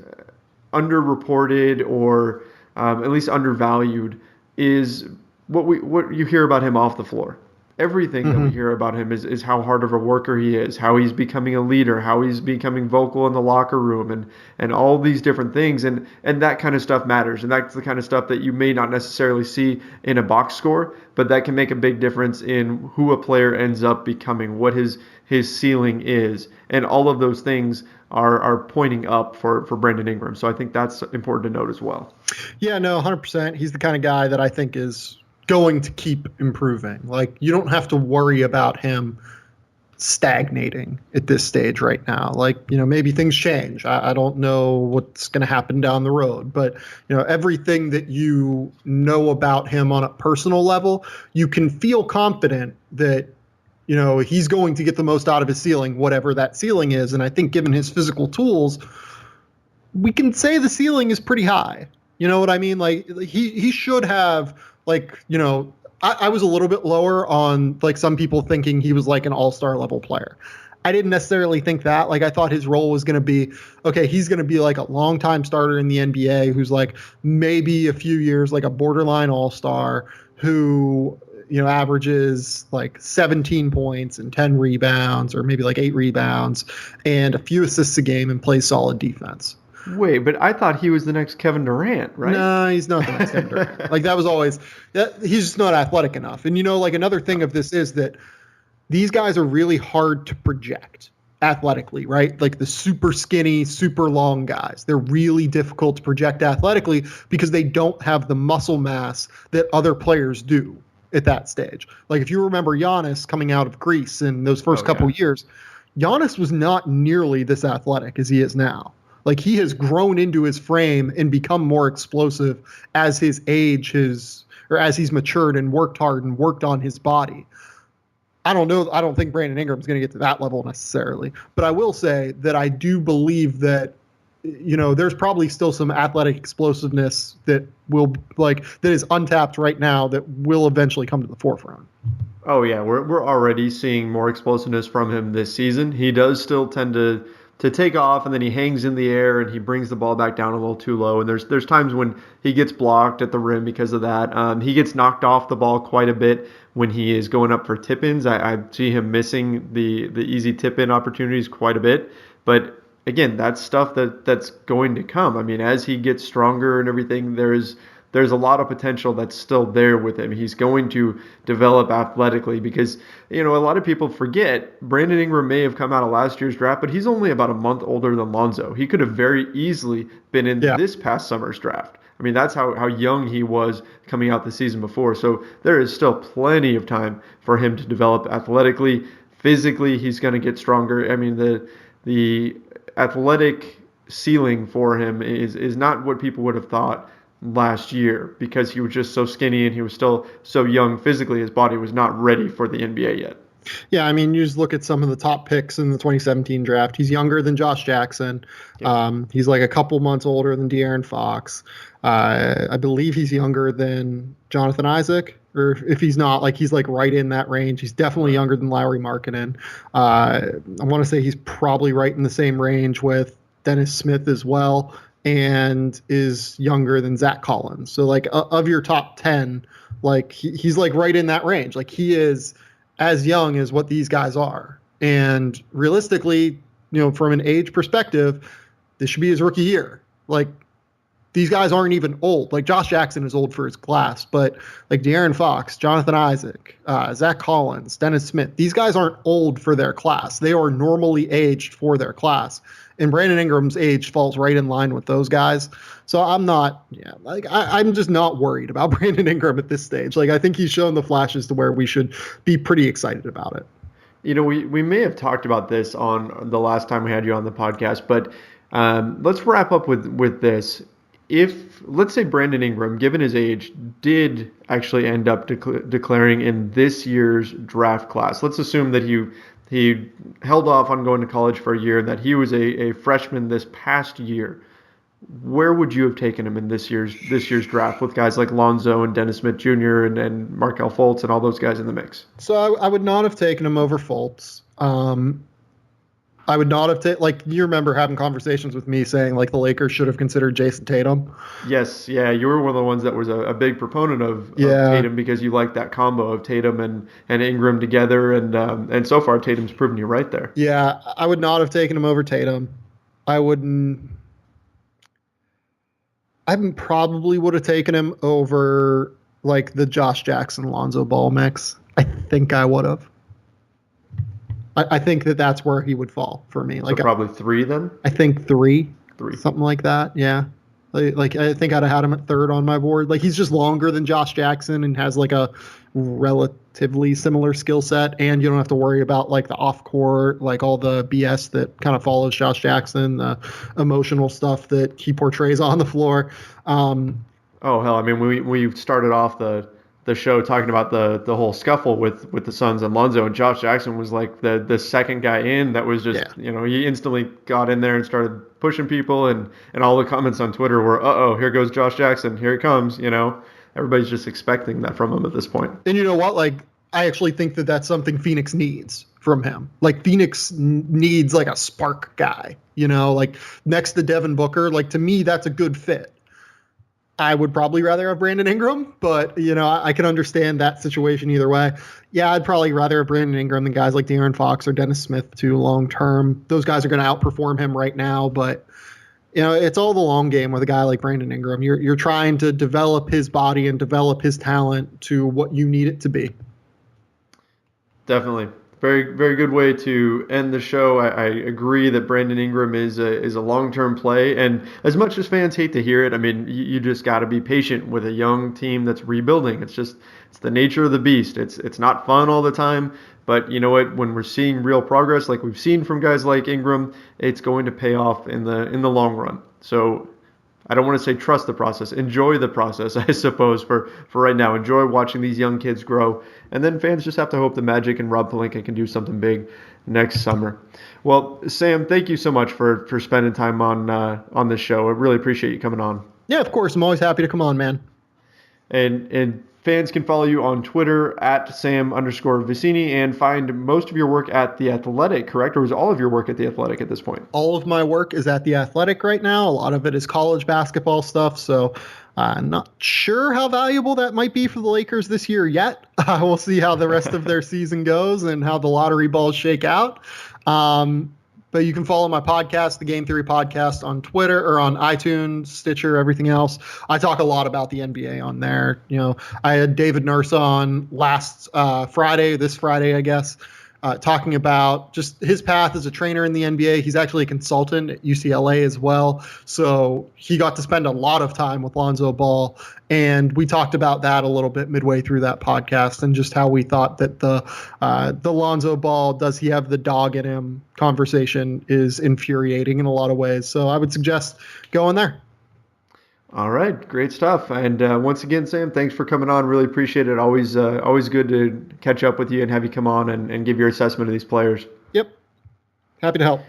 underreported or at least undervalued, is what you hear about him off the floor. Everything that we hear about him is how hard of a worker he is, how he's becoming a leader, how he's becoming vocal in the locker room, and all these different things. And that kind of stuff matters. And that's the kind of stuff that you may not necessarily see in a box score, but that can make a big difference in who a player ends up becoming, what his ceiling is. And all of those things are pointing up for Brandon Ingram. So I think that's important to note as well. Yeah, no, 100%. He's the kind of guy that I think is going to keep improving. You don't have to worry about him stagnating at this stage right now. Like, maybe things change. I don't know what's going to happen down the road, but everything that you know about him on a personal level, you can feel confident that he's going to get the most out of his ceiling, whatever that ceiling is. And I think given his physical tools, we can say the ceiling is pretty high. You know what I mean? Like he should have, like, I was a little bit lower on, like, some people thinking he was like an all-star level player. I didn't necessarily think that. Like, I thought his role was going to be, okay, he's going to be like a long-time starter in the NBA who's like maybe a few years like a borderline all-star who, averages like 17 points and 10 rebounds, or maybe like 8 rebounds and a few assists a game and plays solid defense. Wait, but I thought he was the next Kevin Durant, right? No, he's not the next Kevin Durant. Like, that was always he's just not athletic enough. And like another thing of this is that these guys are really hard to project athletically, right? Like the super skinny, super long guys. They're really difficult to project athletically because they don't have the muscle mass that other players do at that stage. Like, if you remember Giannis coming out of Greece in those first couple years, Giannis was not nearly this athletic as he is now. Like, he has grown into his frame and become more explosive as his age or as he's matured and worked hard and worked on his body. I don't know. I don't think Brandon Ingram's going to get to that level necessarily, but I will say that I do believe that, there's probably still some athletic explosiveness that is untapped right now that will eventually come to the forefront. Oh yeah, we're already seeing more explosiveness from him this season. He does still tend to take off, and then he hangs in the air and he brings the ball back down a little too low. And there's times when he gets blocked at the rim because of that. He gets knocked off the ball quite a bit when he is going up for tip-ins. I see him missing the easy tip-in opportunities quite a bit. But again, that's stuff that's going to come. I mean, as he gets stronger and everything, there's a lot of potential that's still there with him. He's going to develop athletically because, a lot of people forget Brandon Ingram may have come out of last year's draft, but he's only about a month older than Lonzo. He could have very easily been in this past summer's draft. I mean, that's how young he was coming out the season before. So there is still plenty of time for him to develop athletically. Physically, he's going to get stronger. I mean, the athletic ceiling for him is not what people would have thought last year because he was just so skinny and he was still so young physically. His body was not ready for the NBA yet. Yeah, I mean, you just look at some of the top picks in the 2017 draft. He's younger than Josh Jackson. Yeah. He's like a couple months older than De'Aaron Fox. I believe he's younger than Jonathan Isaac, or if he's not, like, he's like right in that range. He's definitely younger than Lauri Markkanen. I want to say he's probably right in the same range with Dennis Smith as well, and is younger than Zach Collins. So, like, of your top 10, like, he's like right in that range. Like, he is as young as what these guys are. And realistically, from an age perspective, this should be his rookie year. Like, these guys aren't even old. Like, Josh Jackson is old for his class, but like De'Aaron Fox, Jonathan Isaac, Zach Collins, Dennis Smith, these guys aren't old for their class. They are normally aged for their class. And Brandon Ingram's age falls right in line with those guys. So I'm just not worried about Brandon Ingram at this stage. Like, I think he's shown the flashes to where we should be pretty excited about it. We may have talked about this on the last time we had you on the podcast, but let's wrap up with this. If, let's say, Brandon Ingram, given his age, did actually end up declaring in this year's draft class, let's assume that he held off on going to college for a year and that he was a freshman this past year, where would you have taken him in this year's draft with guys like Lonzo and Dennis Smith Jr. and Markelle Fultz and all those guys in the mix? So I would not have taken him over Fultz. I would not have taken, like, you remember having conversations with me saying, like, the Lakers should have considered Jason Tatum. Yes, yeah, you were one of the ones that was a big proponent of Tatum because you liked that combo of Tatum and Ingram together, and so far Tatum's proven you right there. Yeah, I would not have taken him over Tatum. I probably would have taken him over, like, the Josh Jackson Lonzo Ball mix. I think I would have. I think that's where he would fall for me. Like, so probably 3 then? I think 3. Something like that, yeah. Like I think I'd have had him at third on my board. Like he's just longer than Josh Jackson and has like a relatively similar skill set, and you don't have to worry about like the off court, like all the BS that kind of follows Josh Jackson, the emotional stuff that he portrays on the floor. Oh hell, I mean we started off the show talking about the whole scuffle with the Suns and Lonzo, and Josh Jackson was like the second guy in that was just he instantly got in there and started pushing people, and all the comments on Twitter were here goes Josh Jackson, here he comes, everybody's just expecting that from him at this point. And you know what, like I actually think that that's something Phoenix needs from him. Like Phoenix needs like a spark guy, like next to Devin Booker. Like to me that's a good fit. I would probably rather have Brandon Ingram, but, I can understand that situation either way. Yeah, I'd probably rather have Brandon Ingram than guys like De'Aaron Fox or Dennis Smith too long term. Those guys are going to outperform him right now, but, it's all the long game with a guy like Brandon Ingram. You're trying to develop his body and develop his talent to what you need it to be. Definitely. Very, very good way to end the show. I agree that Brandon Ingram is a long-term play, and as much as fans hate to hear it, I mean, you just got to be patient with a young team that's rebuilding. It's the nature of the beast. It's not fun all the time, but you know what? When we're seeing real progress, like we've seen from guys like Ingram, it's going to pay off in the long run. So I don't want to say trust the process. Enjoy the process, I suppose, for right now. Enjoy watching these young kids grow. And then fans just have to hope the Magic and Rob Pelinka can do something big next summer. Well, Sam, thank you so much for spending time on this show. I really appreciate you coming on. Yeah, of course. I'm always happy to come on, man. And fans can follow you on Twitter at Sam_Vecenie and find most of your work at The Athletic, correct? Or is all of your work at The Athletic at this point? All of my work is at The Athletic right now. A lot of it is college basketball stuff, so I'm not sure how valuable that might be for the Lakers this year yet. We'll see how the rest of their season goes and how the lottery balls shake out. But you can follow my podcast, the Game Theory Podcast, on Twitter or on iTunes, Stitcher, everything else. I talk a lot about the NBA on there. I had David Nurse on last this Friday, I guess, talking about just his path as a trainer in the NBA. He's actually a consultant at UCLA as well. So he got to spend a lot of time with Lonzo Ball. And we talked about that a little bit midway through that podcast and just how we thought that the Lonzo Ball, does he have the dog in him conversation is infuriating in a lot of ways. So I would suggest going there. All right, great stuff. And once again, Sam, thanks for coming on. Really appreciate it. Always good to catch up with you and have you come on and give your assessment of these players. Yep. Happy to help.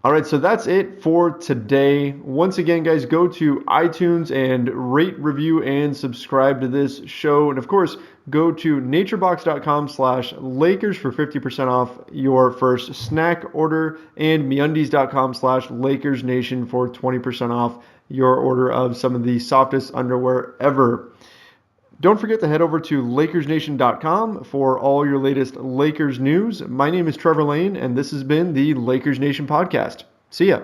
All right, so that's it for today. Once again, guys, go to iTunes and rate, review, and subscribe to this show. And of course, go to naturebox.com/Lakers for 50% off your first snack order, and MeUndies.com/LakersNation for 20% off your order of some of the softest underwear ever. Don't forget to head over to LakersNation.com for all your latest Lakers news. My name is Trevor Lane, and this has been the Lakers Nation Podcast. See ya.